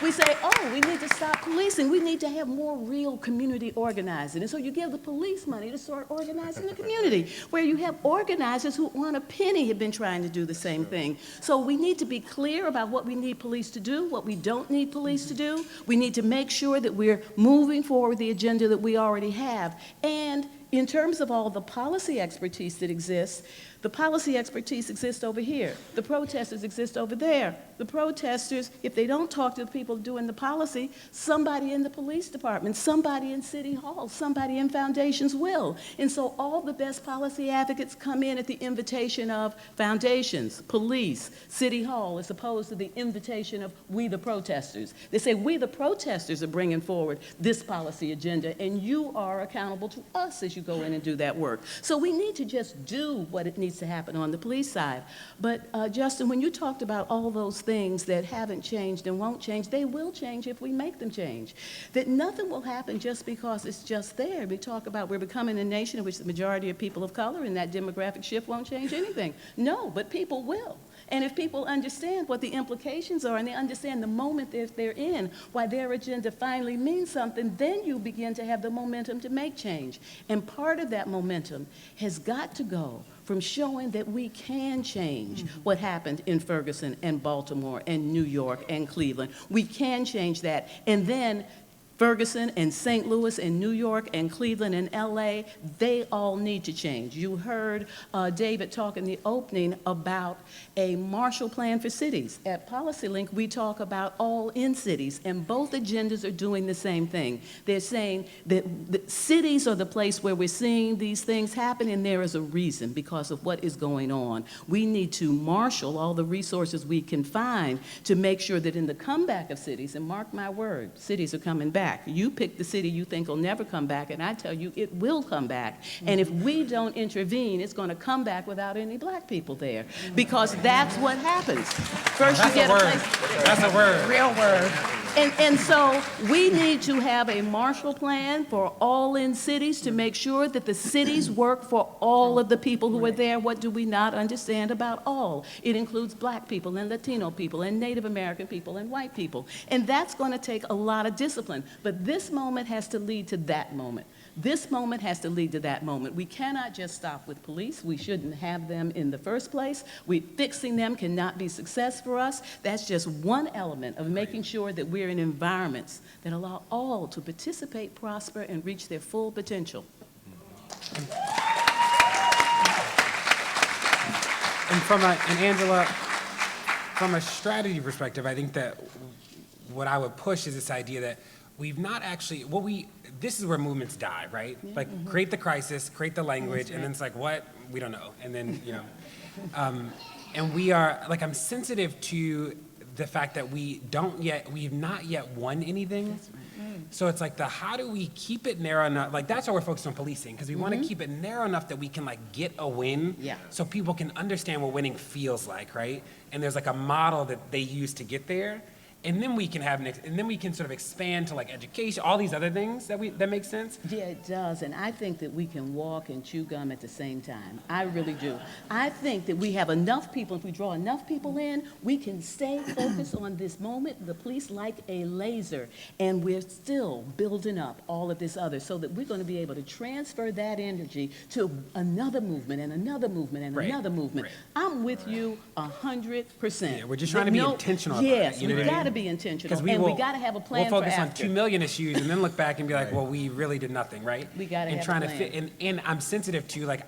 We say, oh, we need to stop policing. We need to have more real community organizing. And so you give the police money to start organizing the community, where you have organizers who on a penny have been trying to do the same thing. So we need to be clear about what we need police to do, what we don't need police to do. We need to make sure that we're moving forward the agenda that we already have. And in terms of all the policy expertise that exists, the policy expertise exists over here. The protesters exist over there. The protesters, if they don't talk to the people doing the policy, somebody in the police department, somebody in City Hall, somebody in foundations will. And so all the best policy advocates come in at the invitation of foundations, police, City Hall, as opposed to the invitation of we the protesters. They say we the protesters are bringing forward this policy agenda, and you are accountable to us as you go in and do that work. So we need to just do what it needs to happen on the police side. But Justin, when you talked about all those things that haven't changed and won't change, they will change if we make them change. That nothing will happen just because it's just there. We talk about we're becoming a nation in which the majority of people of color, and that demographic shift won't change anything. No, but people will. And if people understand what the implications are and they understand the moment that they're in, why their agenda finally means something, then you begin to have the momentum to make change. And part of that momentum has got to go from showing that we can change what happened in Ferguson and Baltimore and New York and Cleveland. We can change that. And then Ferguson and St. Louis and New York and Cleveland and LA, they all need to change. You heard David talk in the opening about a Marshall Plan for cities. At PolicyLink, we talk about all in cities, and both agendas are doing the same thing. They're saying that the cities are the place where we're seeing these things happen, and there is a reason because of what is going on. We need to marshal all the resources we can find to make sure that in the comeback of cities, and mark my word, cities are coming back. You pick the city you think will never come back, and I tell you it will come back. And if we don't intervene, it's going to come back without any black people there, because that's what happens. First you get a place.
That's a word.
Real word. And so we need to have a Marshall Plan for all in cities to make sure that the cities work for all of the people who are there. What do we not understand about all? It includes black people and Latino people and Native American people and white people. And that's going to take a lot of discipline. But this moment has to lead to that moment. This moment has to lead to that moment. We cannot just stop with police. We shouldn't have them in the first place. Fixing them cannot be success for us. That's just one element of making sure that we're in environments that allow all to participate, prosper, and reach their full potential.
And Angela, from a strategy perspective, I think that what I would push is this idea that we've not actually, this is where movements die, right?
Yeah.
Like, create the crisis, create the language, and then it's like, what? We don't know. And then, and we are, like, I'm sensitive to the fact that we've not yet won anything.
That's right.
So it's like how do we keep it narrow enough? Like, that's why we're focused on policing, because we want to keep it narrow enough that we can, like, get a win.
Yeah.
So people can understand what winning feels like, right? And there's, like, a model that they use to get there. And then we can and then we can sort of expand to, like, education, all these other things that make sense.
Yeah, it does. And I think that we can walk and chew gum at the same time. I really do. I think that we have enough people, if we draw enough people in, we can stay focused on this moment, the police like a laser, and we're still building up all of this other so that we're going to be able to transfer that energy to another movement and another movement and another movement.
Right.
I'm with you 100%.
Yeah, we're just trying to be intentional about it,
Yes,
you know
we
what I
got to
mean?
be intentional,
We
and we got to have a plan
we'll
for
focus on
after.
2 million issues and then look back and be like, well, we really did nothing, right?
We gotta
and
have
trying
a
to
plan.
fit. And I'm sensitive to, like,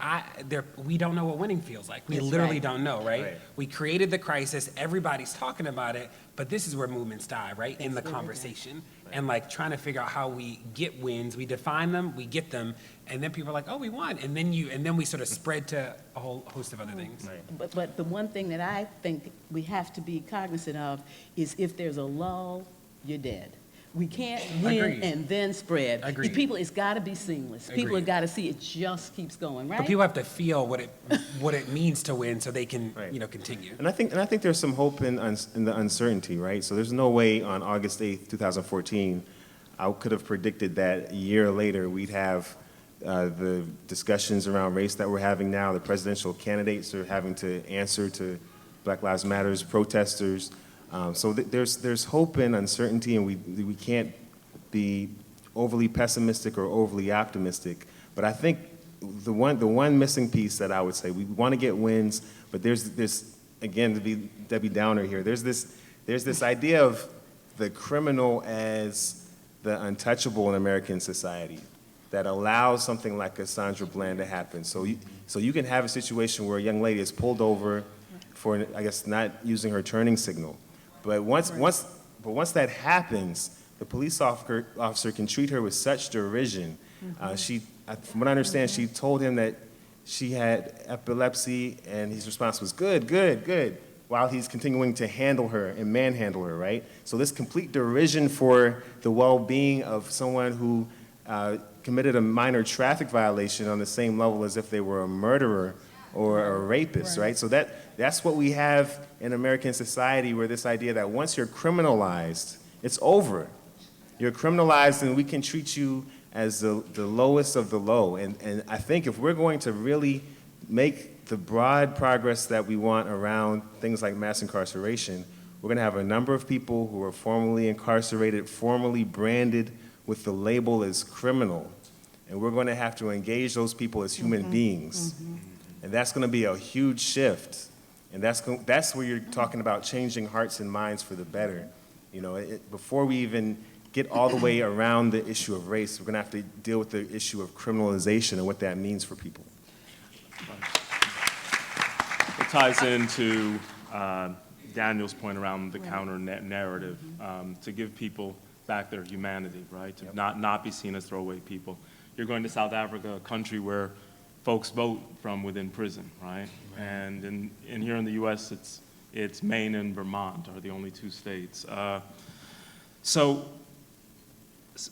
we don't know what winning feels like. We
That's
literally
right.
don't know, right?
Right.
We created the crisis. Everybody's talking about it, but this is where movements die, right? In the conversation. and like trying to figure out how we get wins. We define them, we get them, and then people are like, oh, we won. And then we sort of spread to a whole host of other things.
Right.
But the one thing that I think we have to be cognizant of is if there's a lull, you're dead. We can't win
Agreed.
and then spread.
Agreed.
People, it's got to be seamless. People
Agreed.
have got to see it just keeps going, right?
But people have to feel what it means to win so they can,
Right.
continue.
And I think there's some hope in the uncertainty, right? So there's no way on August 8th, 2014, I could have predicted that a year later we'd have the discussions around race that we're having now. The presidential candidates are having to answer to Black Lives Matter's protesters. So there's hope in uncertainty, and we can't be overly pessimistic or overly optimistic. But I think the one missing piece that I would say, we want to get wins, but there's this, again, to be Debbie Downer here, there's this idea of the criminal as the untouchable in American society that allows something like a Sandra Bland to happen. So you can have a situation where a young lady is pulled over for, I guess, not using her turning signal. But once that happens, the police officer can treat her with such derision. From what I understand, she told him that she had epilepsy, and his response was, good, good, good, while he's continuing to handle her and manhandle her, right? So this complete derision for the well-being of someone who committed a minor traffic violation on the same level as if they were a murderer or a rapist, right? So that's what we have in American society, where this idea that once you're criminalized, it's over. You're criminalized, and we can treat you as the lowest of the low. And I think if we're going to really make the broad progress that we want around things like mass incarceration, we're going to have a number of people who are formally incarcerated, formally branded with the label as criminal. And we're going to have to engage those people as human beings. And that's going to be a huge shift. And that's where you're talking about changing hearts and minds for the better. Before we even get all the way around the issue of race, we're going to have to deal with the issue of criminalization and what that means for people.
It ties into Daniel's point around the counter-narrative, to give people back their humanity, right? To not be seen as throwaway people. You're going to South Africa, a country where folks vote from within prison, right? And here in the U.S., it's Maine and Vermont are the only two states.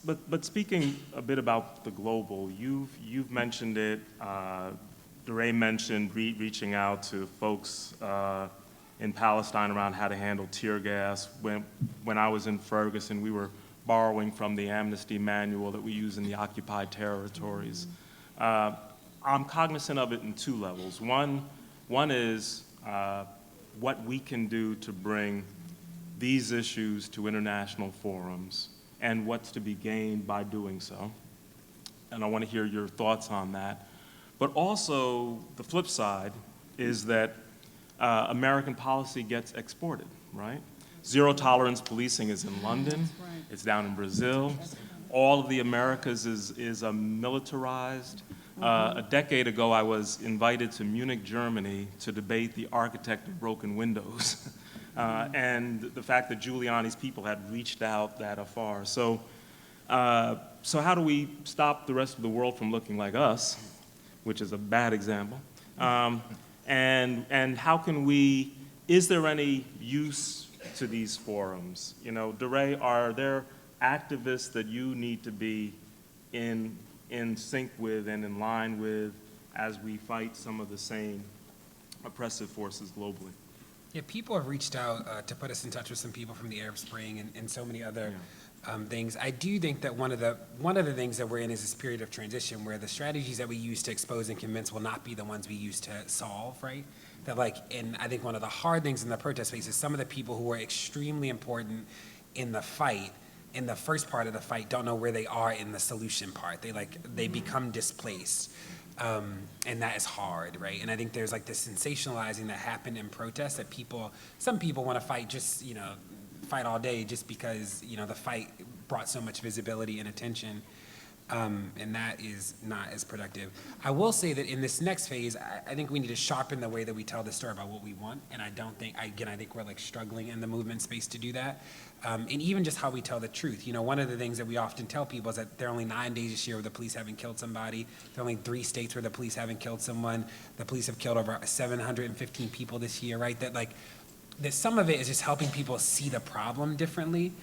But speaking a bit about the global, you've mentioned it. DeRay mentioned reaching out to folks in Palestine around how to handle tear gas. When I was in Ferguson, we were borrowing from the Amnesty manual that we use in the occupied territories. I'm cognizant of it in two levels. One is what we can do to bring these issues to international forums and what's to be gained by doing so. And I want to hear your thoughts on that. But also, the flip side is that American policy gets exported, right? Zero tolerance policing is in London. It's down in Brazil. All of the Americas is militarized. A decade ago, I was invited to Munich, Germany, to debate the architect of broken windows and the fact that Giuliani's people had reached out that afar. So how do we stop the rest of the world from looking like us, which is a bad example? And how can we, is there any use to these forums? DeRay, are there activists that you need to be in sync with and in line with as we fight some of the same oppressive forces globally?
Yeah, people have reached out to put us in touch with some people from the Arab Spring and so many other things. I do think that one of the things that we're in is this period of transition where the strategies that we use to expose and convince will not be the ones we use to solve, right? And I think one of the hard things in the protest space is some of the people who are extremely important in the fight, in the first part of the fight, don't know where they are in the solution part. They become displaced. And that is hard, right? And I think there's this sensationalizing that happened in protests that some people want to fight fight all day just because, the fight brought so much visibility and attention. And that is not as productive. I will say that in this next phase, I think we need to sharpen the way that we tell the story about what we want. And I don't think, again, I think we're like struggling in the movement space to do that. And even just how we tell the truth. You know, one of the things that we often tell people is that there are only 9 days this year where the police haven't killed somebody. There are only 3 states where the police haven't killed someone. The police have killed over 715 people this year, right? That some of it is just helping people see the problem differently.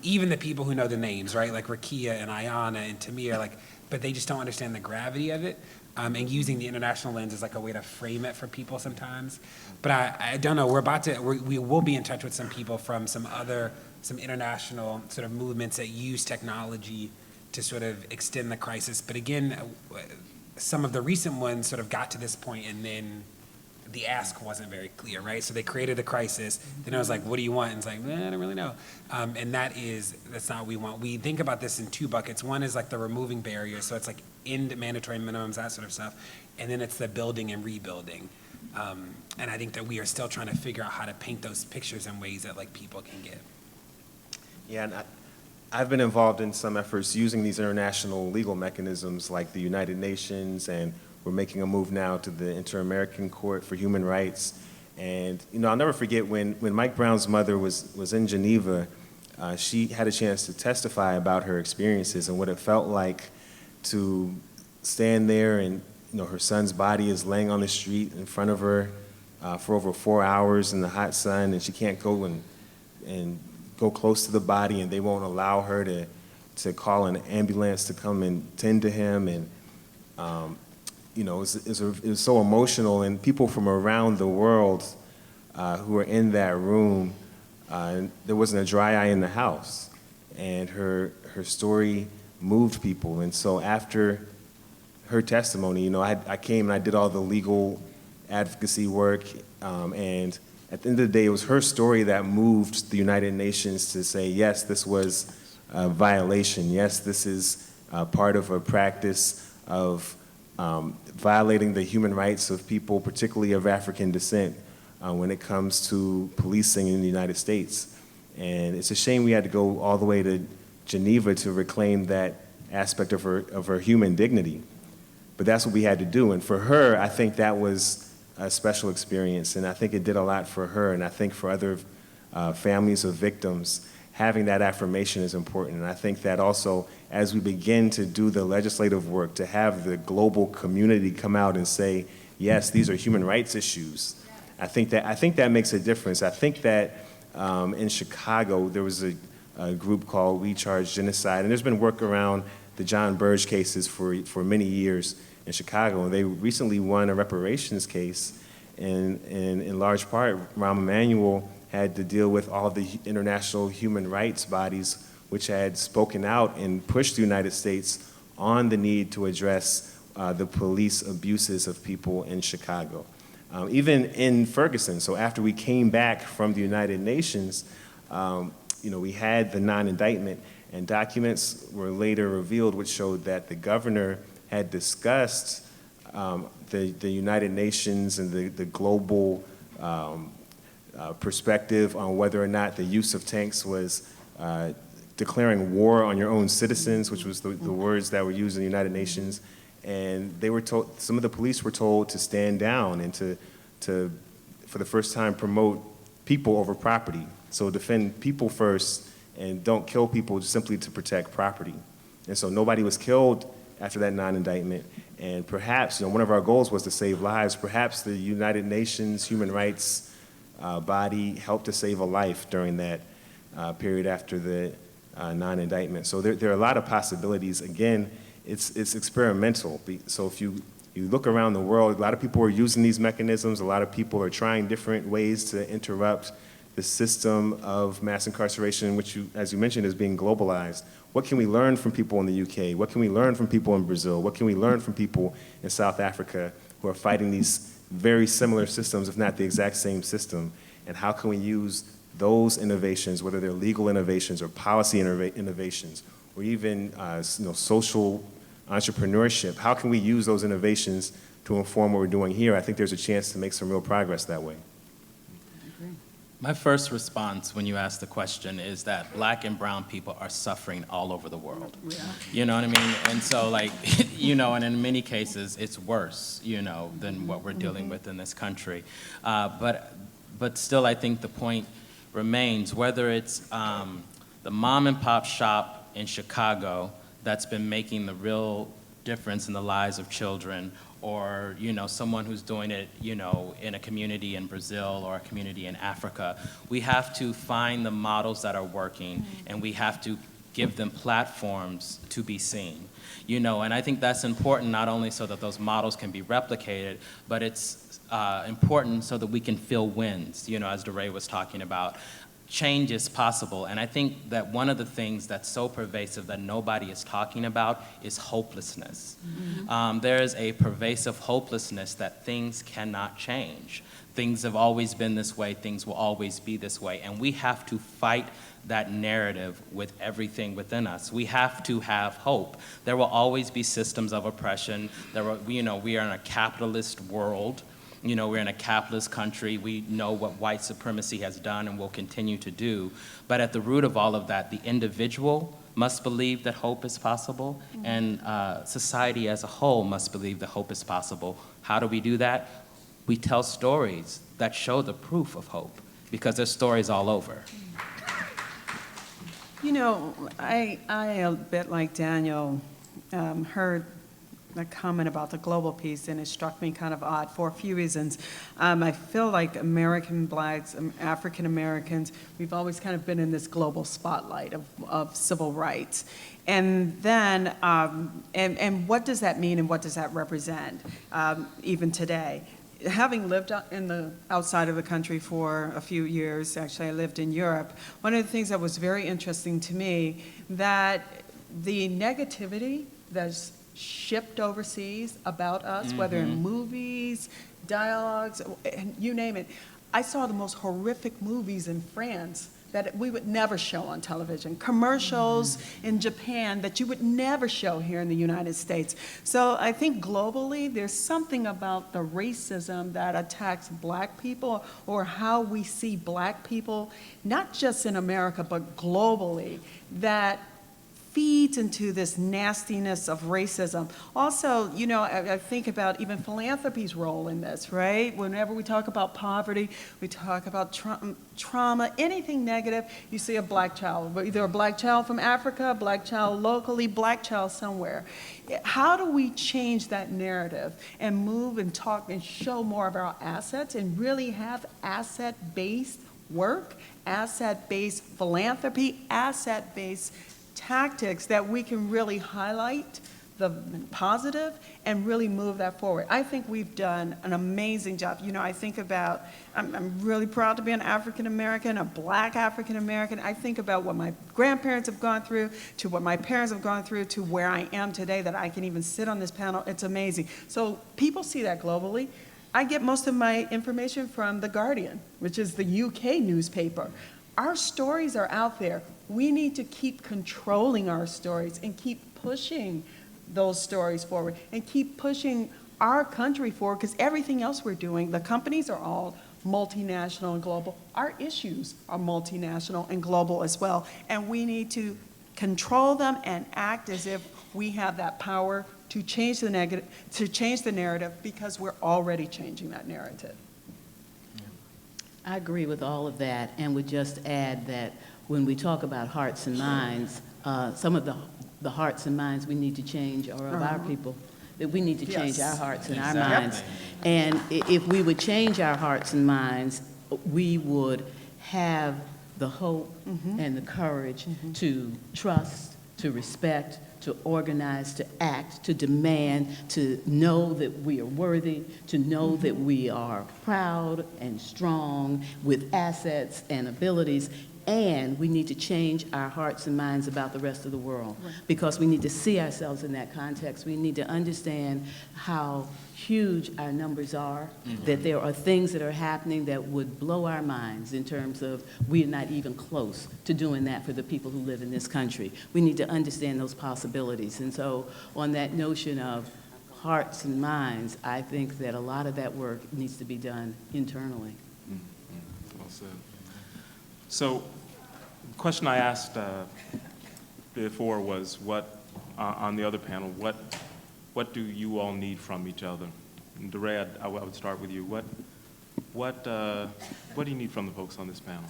Even the people who know the names, right? Like Rakia and Ayana and Tamir, but they just don't understand the gravity of it. And using the international lens is like a way to frame it for people sometimes. But I don't know, we will be in touch with some people from some international sort of movements that use technology to sort of extend the crisis. But again, some of the recent ones sort of got to this point and then the ask wasn't very clear, right? So they created a crisis. Then I was like, what do you want? And it's like, I don't really know. And that's not what we want. We think about this in 2 buckets. One is like the removing barriers. So it's like end mandatory minimums, that sort of stuff. And then it's the building and rebuilding. And I think that we are still trying to figure out how to paint those pictures in ways that like people can get.
Yeah, and I've been involved in some efforts using these international legal mechanisms like the United Nations, and we're making a move now to the Inter-American Court for Human Rights. And, you know, I'll never forget when Mike Brown's mother was in Geneva, she had a chance to testify about her experiences and what it felt like to stand there and, you know, her son's body is laying on the street in front of her for over 4 hours in the hot sun, and she can't go and go close to the body, and they won't allow her to call an ambulance to come and tend to him. And, you know, it was so emotional, and people from around the world who were in that room, there wasn't a dry eye in the house, and her story moved people. And so after her testimony, you know, I came and I did all the legal advocacy work, and at the end of the day, it was her story that moved the United Nations to say, yes, this was a violation. Yes, this is part of a practice of violating the human rights of people, particularly of African descent, when it comes to policing in the United States. And it's a shame we had to go all the way to Geneva to reclaim that aspect of her human dignity. But that's what we had to do. And for her, I think that was a special experience, and I think it did a lot for her, and I think for other families of victims, having that affirmation is important. And I think that also, as we begin to do the legislative work, to have the global community come out and say, yes, these are human rights issues, I think that makes a difference. I think that in Chicago, there was a group called We Charge Genocide, and there's been work around the John Burge cases for many years in Chicago, and they recently won a reparations case, and in large part, Rahm Emanuel had to deal with all of the international human rights bodies which had spoken out and pushed the United States on the need to address the police abuses of people in Chicago. Even in Ferguson, so after we came back from the United Nations, you know, we had the non-indictment, and documents were later revealed which showed that the governor had discussed the United Nations and the global perspective on whether or not the use of tanks was declaring war on your own citizens, which was the words that were used in the United Nations. And they were told, some of the police were told to stand down and to for the first time, promote people over property. So defend people first and don't kill people simply to protect property. And so nobody was killed after that non-indictment. And perhaps, you know, one of our goals was to save lives. Perhaps the United Nations Human Rights body helped to save a life during that period after the non-indictment. So there are a lot of possibilities. Again, it's experimental. So if you look around the world, a lot of people are using these mechanisms. A lot of people are trying different ways to interrupt the system of mass incarceration, which, as you mentioned, is being globalized. What can we learn from people in the UK? What can we learn from people in Brazil? What can we learn from people in South Africa who are fighting these very similar systems, if not the exact same system? And how can we use those innovations, whether they're legal innovations or policy innovations, or even social entrepreneurship? How can we use those innovations to inform what we're doing here? I think there's a chance to make some real progress that way.
My first response when you ask the question is that Black and brown people are suffering all over the world. Yeah. You know what I mean? And so, like, you know, and in many cases, it's worse, you know, than what we're dealing with in this country. But still, I think the point remains, whether it's the mom and pop shop in Chicago that's been making the real difference in the lives of children, or, you know, someone who's doing it, you know, in a community in Brazil or a community in Africa. We have to find the models that are working, and we have to give them platforms to be seen. You know, and I think that's important not only so that those models can be replicated, but it's important so that we can feel wins, you know, as DeRay was talking about. Change is possible, and I think that one of the things that's so pervasive that nobody is talking about is hopelessness. There is a pervasive hopelessness that things cannot change. Things have always been this way, things will always be this way, and we have to fight that narrative with everything within us. We have to have hope. There will always be systems of oppression. You know, we are in a capitalist world. You know, we're in a capitalist country. We know what white supremacy has done and will continue to do. But at the root of all of that, the individual must believe that hope is possible, and society as a whole must believe that hope is possible. How do we do that? We tell stories that show the proof of hope, because there's stories all over.
You know, I a bit like Daniel, heard a comment about the global piece, and it struck me kind of odd for a few reasons. I feel like American Blacks, African Americans, we've always kind of been in this global spotlight of civil rights. And then, and what does that mean and what does that represent, even today? Having lived outside of the country for a few years, actually I lived in Europe, one of the things that was very interesting to me, that the negativity that's shipped overseas about us, whether in movies, dialogues, and you name it. I saw the most horrific movies in France that we would never show on television, commercials in Japan that you would never show here in the United States. So I think globally there's something about the racism that attacks Black people, or how we see Black people, not just in America but globally, that feeds into this nastiness of racism. Also, you know, I think about even philanthropy's role in this, right? Whenever we talk about poverty, we talk about trauma, anything negative, you see a Black child, either a Black child from Africa, a Black child locally, Black child somewhere. How do we change that narrative and move and talk and show more of our assets and really have asset-based work, asset-based philanthropy, asset-based tactics that we can really highlight the positive and really move that forward? I think we've done an amazing job. You know, I think about, I'm really proud to be an African American, a Black African American. I think about what my grandparents have gone through, to what my parents have gone through, to where I am today, that I can even sit on this panel. It's amazing. So people see that globally. I get most of my information from The Guardian, which is the UK newspaper. Our stories are out there. We need to keep controlling our stories and keep pushing those stories forward and keep pushing our country forward, because everything else we're doing, the companies are all multinational and global. Our issues are multinational and global as well, and we need to control them and act as if we have that power to change the negative, to change the narrative, because we're already changing that narrative.
I agree with all of that, and would just add that when we talk about hearts and minds, some of the hearts and minds we need to change are of our people. That we need to change our hearts and our minds. And if we would change our hearts and minds, we would have the hope and the courage to trust, to respect, to organize, to act, to demand, to know that we are worthy, to know that we are proud and strong with assets and abilities. And we need to change our hearts and minds about the rest of the world, because we need to see ourselves in that context. We need to understand how huge our numbers are, that there are things that are happening that would blow our minds in terms of we're not even close to doing that for the people who live in this country. We need to understand those possibilities. And so on that notion of hearts and minds, I think that a lot of that work needs to be done internally.
Well said. So, the question I asked before was what, on the other panel, what do you all need from each other? And DeRay, I would start with you. What do you need from the folks on this panel?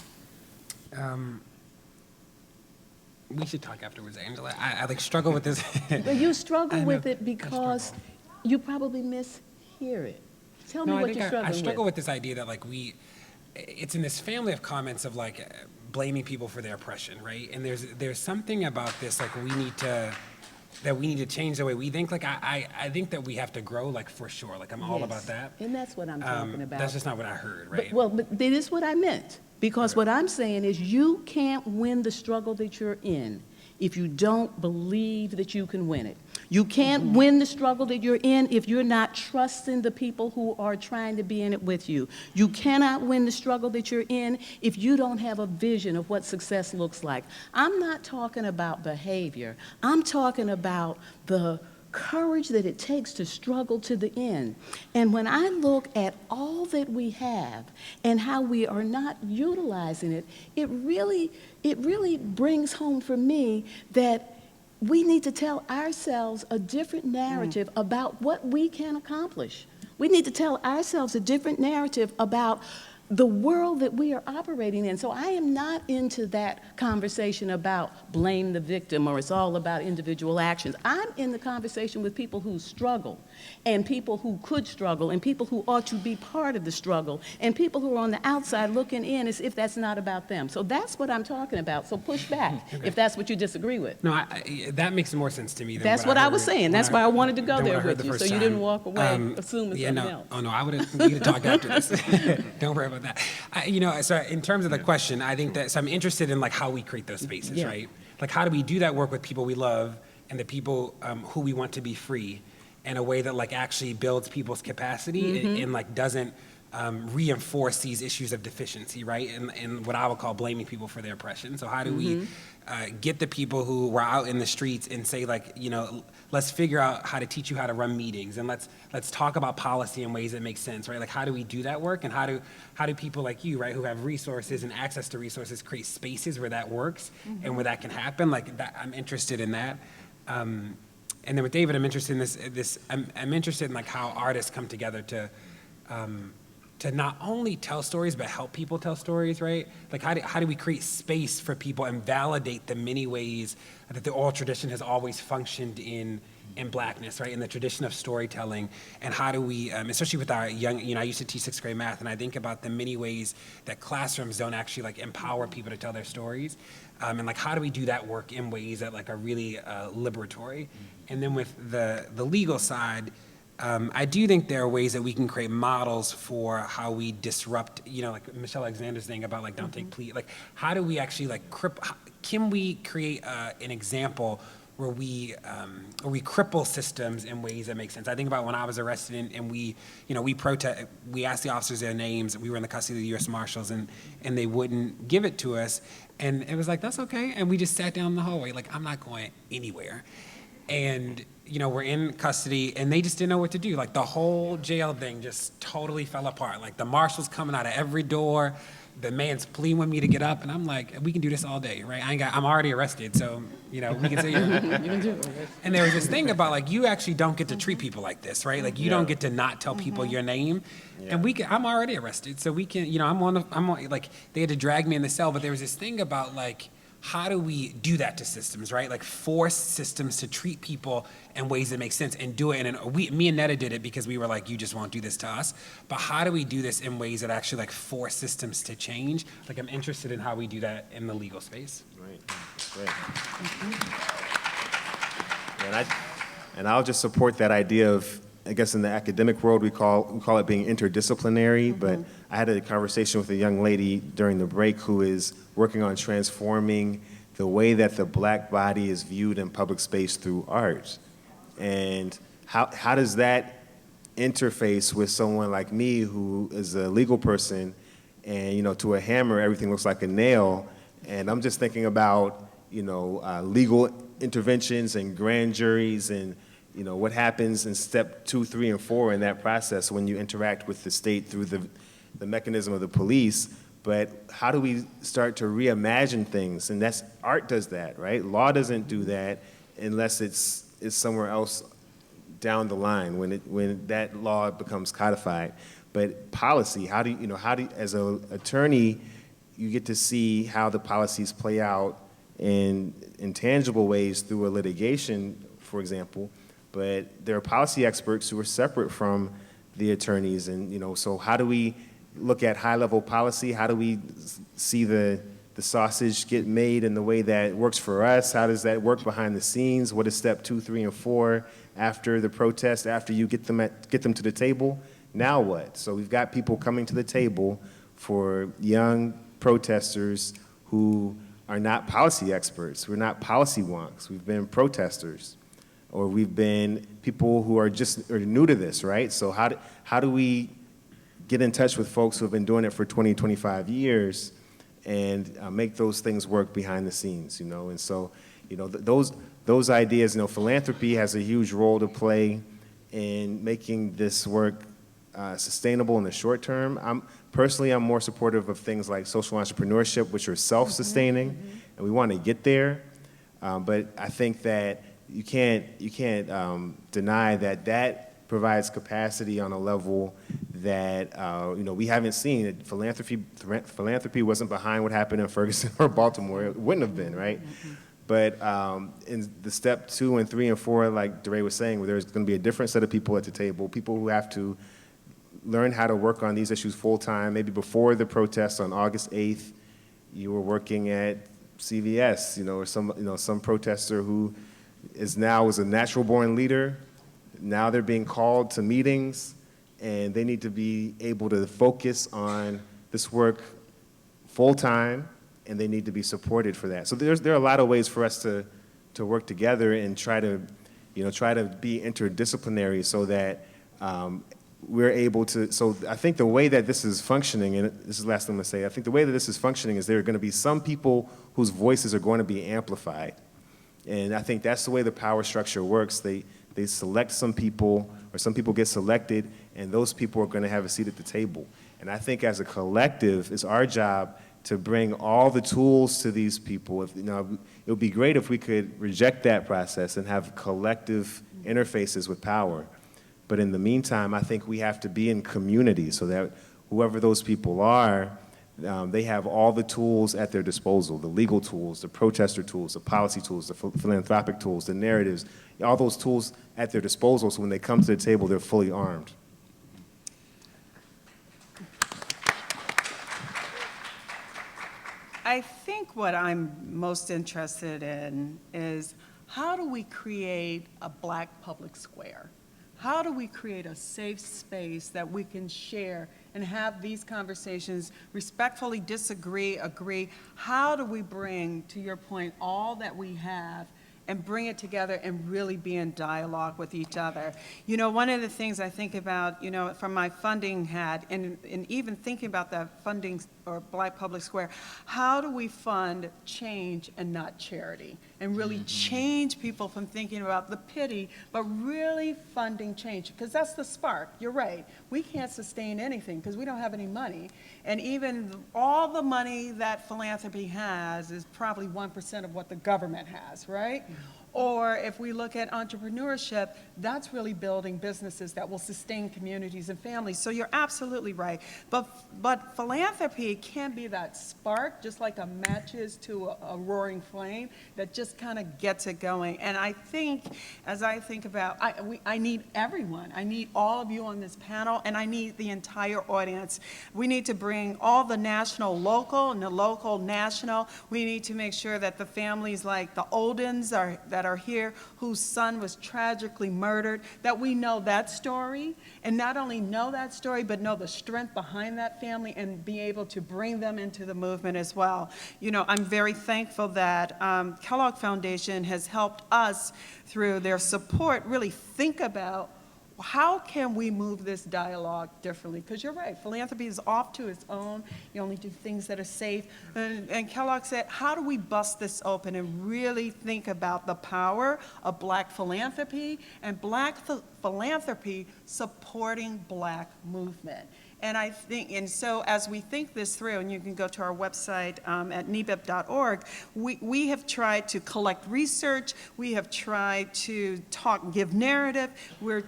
We should talk afterwards, Angela. I like struggle with this.
But you struggle
I
with
know.
it because you probably mishear it. Tell me
No, I
what
think
you're struggling
I
with.
struggle with this idea that like it's in this family of comments of like blaming people for their oppression, right? And there's something about this like we need to change the way we think. Like I think that we have to grow, like for sure. Like I'm all
Yes.
about that.
And that's what I'm talking about.
That's just not what I heard, right?
But that is what I meant. Because what I'm saying is you can't win the struggle that you're in if you don't believe that you can win it. You can't win the struggle that you're in if you're not trusting the people who are trying to be in it with you. You cannot win the struggle that you're in if you don't have a vision of what success looks like. I'm not talking about behavior. I'm talking about the courage that it takes to struggle to the end. And when I look at all that we have and how we are not utilizing it, it really brings home for me that we need to tell ourselves a different narrative about what we can accomplish. We need to tell ourselves a different narrative about the world that we are operating in. So I am not into that conversation about blame the victim or it's all about individual actions. I'm in the conversation with people who struggle and people who could struggle and people who ought to be part of the struggle and people who are on the outside looking in as if that's not about them. So that's what I'm talking about. So push back if that's what you disagree with.
No, that makes more sense to me than
That's what I was
heard
saying. That's why I wanted to go
than what I
there
heard
with
the
you, so
first
you didn't
time.
walk away assuming
Yeah,
something
no.
else.
Oh no, I would have. We could talk after this. Don't worry about that. So in terms of the question, I think that so I'm interested in like how we create those spaces,
Yeah.
right? Like how do we do that work with people we love and the people who we want to be free in a way that like actually builds people's capacity and like doesn't reinforce these issues of deficiency, right? And what I would call blaming people for their oppression. So how do we get the people who were out in the streets and say like, let's figure out how to teach you how to run meetings and let's talk about policy in ways that make sense, right? Like how do we do that work and how do people like you, right, who have resources and access to resources create spaces where that works and where that can happen? Like that, I'm interested in that. And then with David, I'm interested in I'm interested in like how artists come together to not only tell stories, but help people tell stories, right? Like how do we create space for people and validate the many ways that the oral tradition has always functioned in Blackness, right? In the tradition of storytelling. And how do we, especially with our young, I used to teach 6th grade math and I think about the many ways that classrooms don't actually like empower people to tell their stories. And like how do we do that work in ways that like are really liberatory? And then with the legal side, I do think there are ways that we can create models for how we disrupt, like Michelle Alexander's thing about like don't take plea. Like how do we actually like can we create an example where we cripple systems in ways that make sense? I think about when I was arrested and we asked the officers their names. We were in the custody of the U.S. Marshals and they wouldn't give it to us. And it was like, that's okay. And we just sat down in the hallway, like I'm not going anywhere. And we're in custody, and they just didn't know what to do. Like, the whole jail thing just totally fell apart. Like, the marshals coming out of every door, the man's pleading with me to get up, and I'm like, we can do this all day, right? I'm already arrested, so, we can sit here. And there was this thing about, like, you actually don't get to treat people like this, right? Like, you don't get to not tell people your name. Yeah. And I'm already arrested, so we can, like, they had to drag me in the cell, but there was this thing about, like, how do we do that to systems, right? Like force systems to treat people in ways that make sense and do it. And me and Netta did it because we were like, you just won't do this to us. But how do we do this in ways that actually like force systems to change? Like I'm interested in how we do that in the legal space.
Right, great. And I'll just support that idea of, I guess in the academic world, we call it being interdisciplinary, but I had a conversation with a young lady during the break who is working on transforming the way that the Black body is viewed in public space through art. And how does that interface with someone like me who is a legal person and, to a hammer, everything looks like a nail. And I'm just thinking about, legal interventions and grand juries and what happens in step 2, 3, and 4 in that process when you interact with the state through the mechanism of the police. but how do we start to reimagine things? And that's, art does that, right? Law doesn't do that unless it's somewhere else down the line when that law becomes codified. But policy, how do you, as an attorney, you get to see how the policies play out in tangible ways through a litigation, for example. But there are policy experts who are separate from the attorneys, and so how do we look at high-level policy? How do we see the sausage get made in the way that works for us? How does that work behind the scenes? What is step 2, 3, and 4 after the protest, after you get them to the table? Now what? So we've got people coming to the table for young protesters who are not policy experts. We're not policy wonks. We've been protesters, or we've been people who are new to this, right? So how do we get in touch with folks who have been doing it for 20, 25 years and make those things work behind the scenes, And so, those ideas, philanthropy has a huge role to play in making this work sustainable in the short term. I'm more supportive of things like social entrepreneurship, which are self-sustaining, and we want to get there. But I think that you can't deny that provides capacity on a level that we haven't seen. Philanthropy wasn't behind what happened in Ferguson or Baltimore. It wouldn't have been, right? But in the step 2 and 3 and 4, like DeRay was saying, where there's going to be a different set of people at the table, people who have to learn how to work on these issues full time. Maybe before the protests on August 8th, you were working at CVS, or some protester who was a natural born leader. Now they're being called to meetings, and they need to be able to focus on this work full time, and they need to be supported for that. So there are a lot of ways for us to work together and try to be interdisciplinary so that we're able to. So I think the way that this is functioning, and this is the last thing I'm going to say, I think the way that this is functioning is there are going to be some people whose voices are going to be amplified. And I think that's the way the power structure works. They select some people, or some people get selected, and those people are going to have a seat at the table. And I think as a collective, it's our job to bring all the tools to these people. It would be great if we could reject that process and have collective interfaces with power. But in the meantime, I think we have to be in community so that whoever those people are, they have all the tools at their disposal, the legal tools, the protester tools, the policy tools, the philanthropic tools, the narratives, all those tools at their disposal, so when they come to the table, they're fully armed.
I think what I'm most interested in is how do we create a Black public square? How do we create a safe space that we can share and have these conversations, respectfully disagree, agree? How do we bring, to your point, all that we have and bring it together and really be in dialogue with each other? One of the things I think about, from my funding hat, and even thinking about that funding or Black Public Square, how do we fund change and not charity? And really change people from thinking about the pity, but really funding change, because that's the spark. You're right. We can't sustain anything because we don't have any money. And even all the money that philanthropy has is probably 1% of what the government has, right? Or if we look at entrepreneurship, that's really building businesses that will sustain communities and families. So you're absolutely right. But philanthropy can be that spark, just like a match is to a roaring flame, that just kind of gets it going. And I think, as I think about, I need everyone. I need all of you on this panel, and I need the entire audience. We need to bring all the national, local, and the local, national. We need to make sure that the families like the Oldens that are here, whose son was tragically murdered, that we know that story, and not only know that story, but know the strength behind that family and be able to bring them into the movement as well. I'm very thankful that Kellogg Foundation has helped us through their support really think about how can we move this dialogue differently? Because you're right, philanthropy is off to its own. You only do things that are safe. And Kellogg said, how do we bust this open and really think about the power of Black philanthropy and Black philanthropy supporting Black movement? And I think, and so as we think this through, and you can go to our website at nebip.org, we have tried to collect research, we have tried to give narrative, we've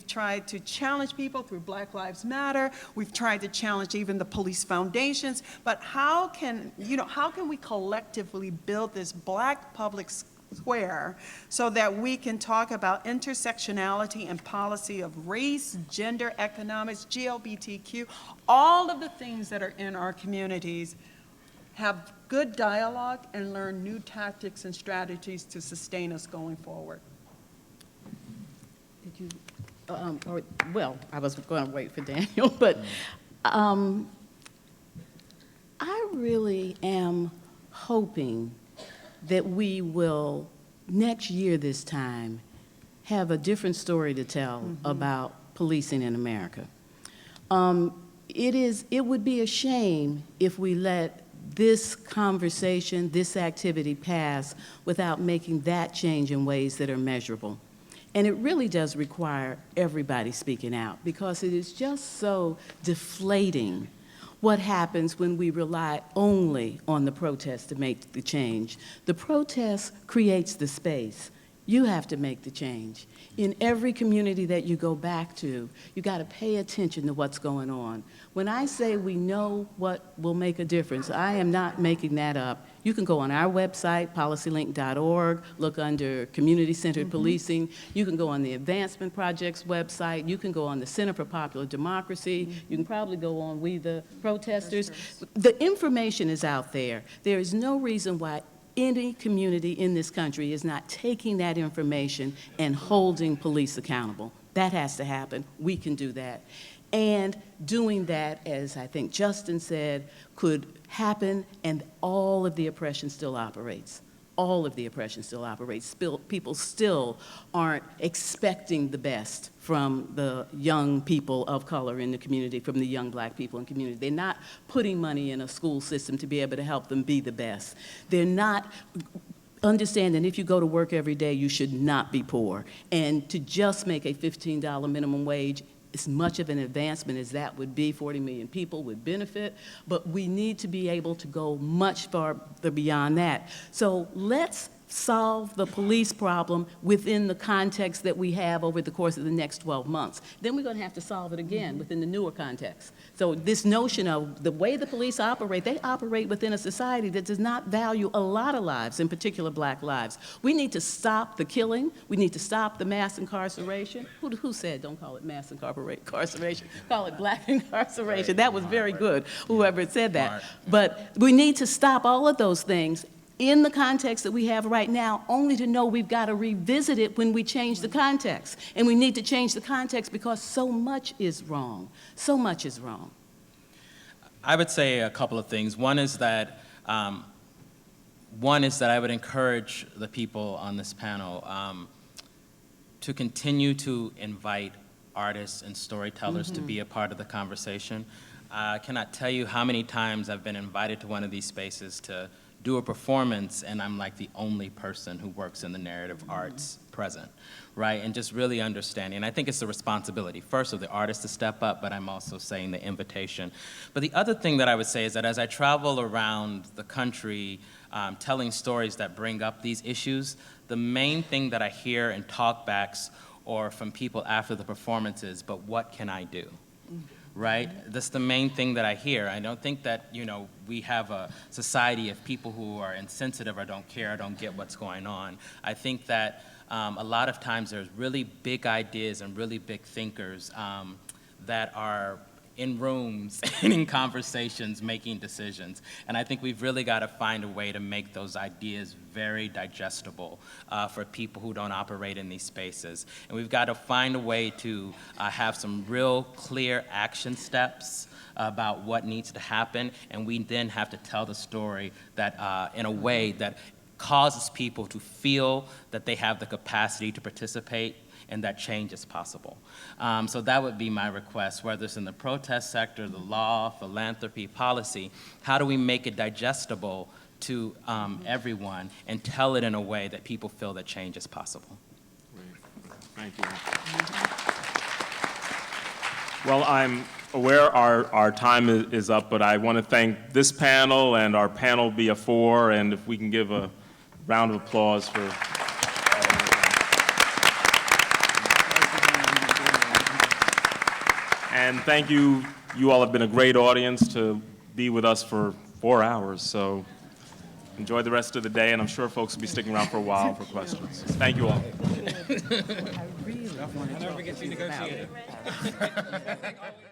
tried to challenge people through Black Lives Matter, we've tried to challenge even the police foundations, but how can we collectively build this Black public square so that we can talk about intersectionality and policy of race, gender, economics, GLBTQ, all of the things that are in our communities, have good dialogue and learn new tactics and strategies to sustain us going forward.
Did you, well, I was going to wait for Daniel, but I really am hoping that we will, next year this time, have a different story to tell about policing in America. It would be a shame if we let this conversation, this activity pass without making that change in ways that are measurable. And it really does require everybody speaking out, because it is just so deflating what happens when we rely only on the protest to make the change. The protest creates the space. You have to make the change. In every community that you go back to, you got to pay attention to what's going on. When I say we know what will make a difference, I am not making that up. You can go on our website, PolicyLink.org, look under Community-Centered Policing. You can go on the Advancement Project's website. You can go on the Center for Popular Democracy. You can probably go on We the Protesters. The information is out there. There is no reason why any community in this country is not taking that information and holding police accountable. That has to happen. We can do that. And doing that, as I think Justin said, could happen, and all of the oppression still operates. All of the oppression still operates. People still aren't expecting the best from the young people of color in the community, from the young Black people in the community. They're not putting money in a school system to be able to help them be the best. They're not understanding if you go to work every day, you should not be poor. And to just make a $15 minimum wage, as much of an advancement as that would be, 40 million people would benefit, but we need to be able to go much farther beyond that. So let's solve the police problem within the context that we have over the course of the next 12 months. Then we're going to have to solve it again within the newer context. So this notion of the way the police operate, they operate within a society that does not value a lot of lives, in particular Black lives. We need to stop the killing. We need to stop the mass incarceration. Who said don't call it mass incarceration? Call it Black incarceration. That was very good, whoever said that.
Marc.
But we need to stop all of those things in the context that we have right now, only to know we've got to revisit it when we change the context. And we need to change the context because so much is wrong. So much is wrong.
I would say a couple of things. One is that I would encourage the people on this panel to continue to invite artists and storytellers to be a part of the conversation. I cannot tell you how many times I've been invited to one of these spaces to do a performance, and I'm like the only person who works in the narrative arts present, right? And just really understanding. And I think it's the responsibility, first, of the artist to step up, but I'm also saying the invitation. But the other thing that I would say is that as I travel around the country telling stories that bring up these issues, the main thing that I hear in talkbacks or from people after the performance is, but what can I do? Right? That's the main thing that I hear. I don't think that, we have a society of people who are insensitive or don't care or don't get what's going on. I think that a lot of times there's really big ideas and really big thinkers that are in rooms and in conversations making decisions. And I think we've really got to find a way to make those ideas very digestible for people who don't operate in these spaces. And we've got to find a way to have some real clear action steps about what needs to happen, and we then have to tell the story that in a way that causes people to feel that they have the capacity to participate and that change is possible. So that would be my request, whether it's in the protest sector, the law, philanthropy, policy. How do we make it digestible to everyone and tell it in a way that people feel that change is possible?
Thank you. Well, I'm aware our time is up, but I want to thank this panel and our panel via 4, and if we can give a round of applause for. And thank you. You all have been a great audience to be with us for 4 hours. So enjoy the rest of the day, and I'm sure folks will be sticking around for a while for questions. Thank you all.
I really wanted to
I'll never forget you negotiating.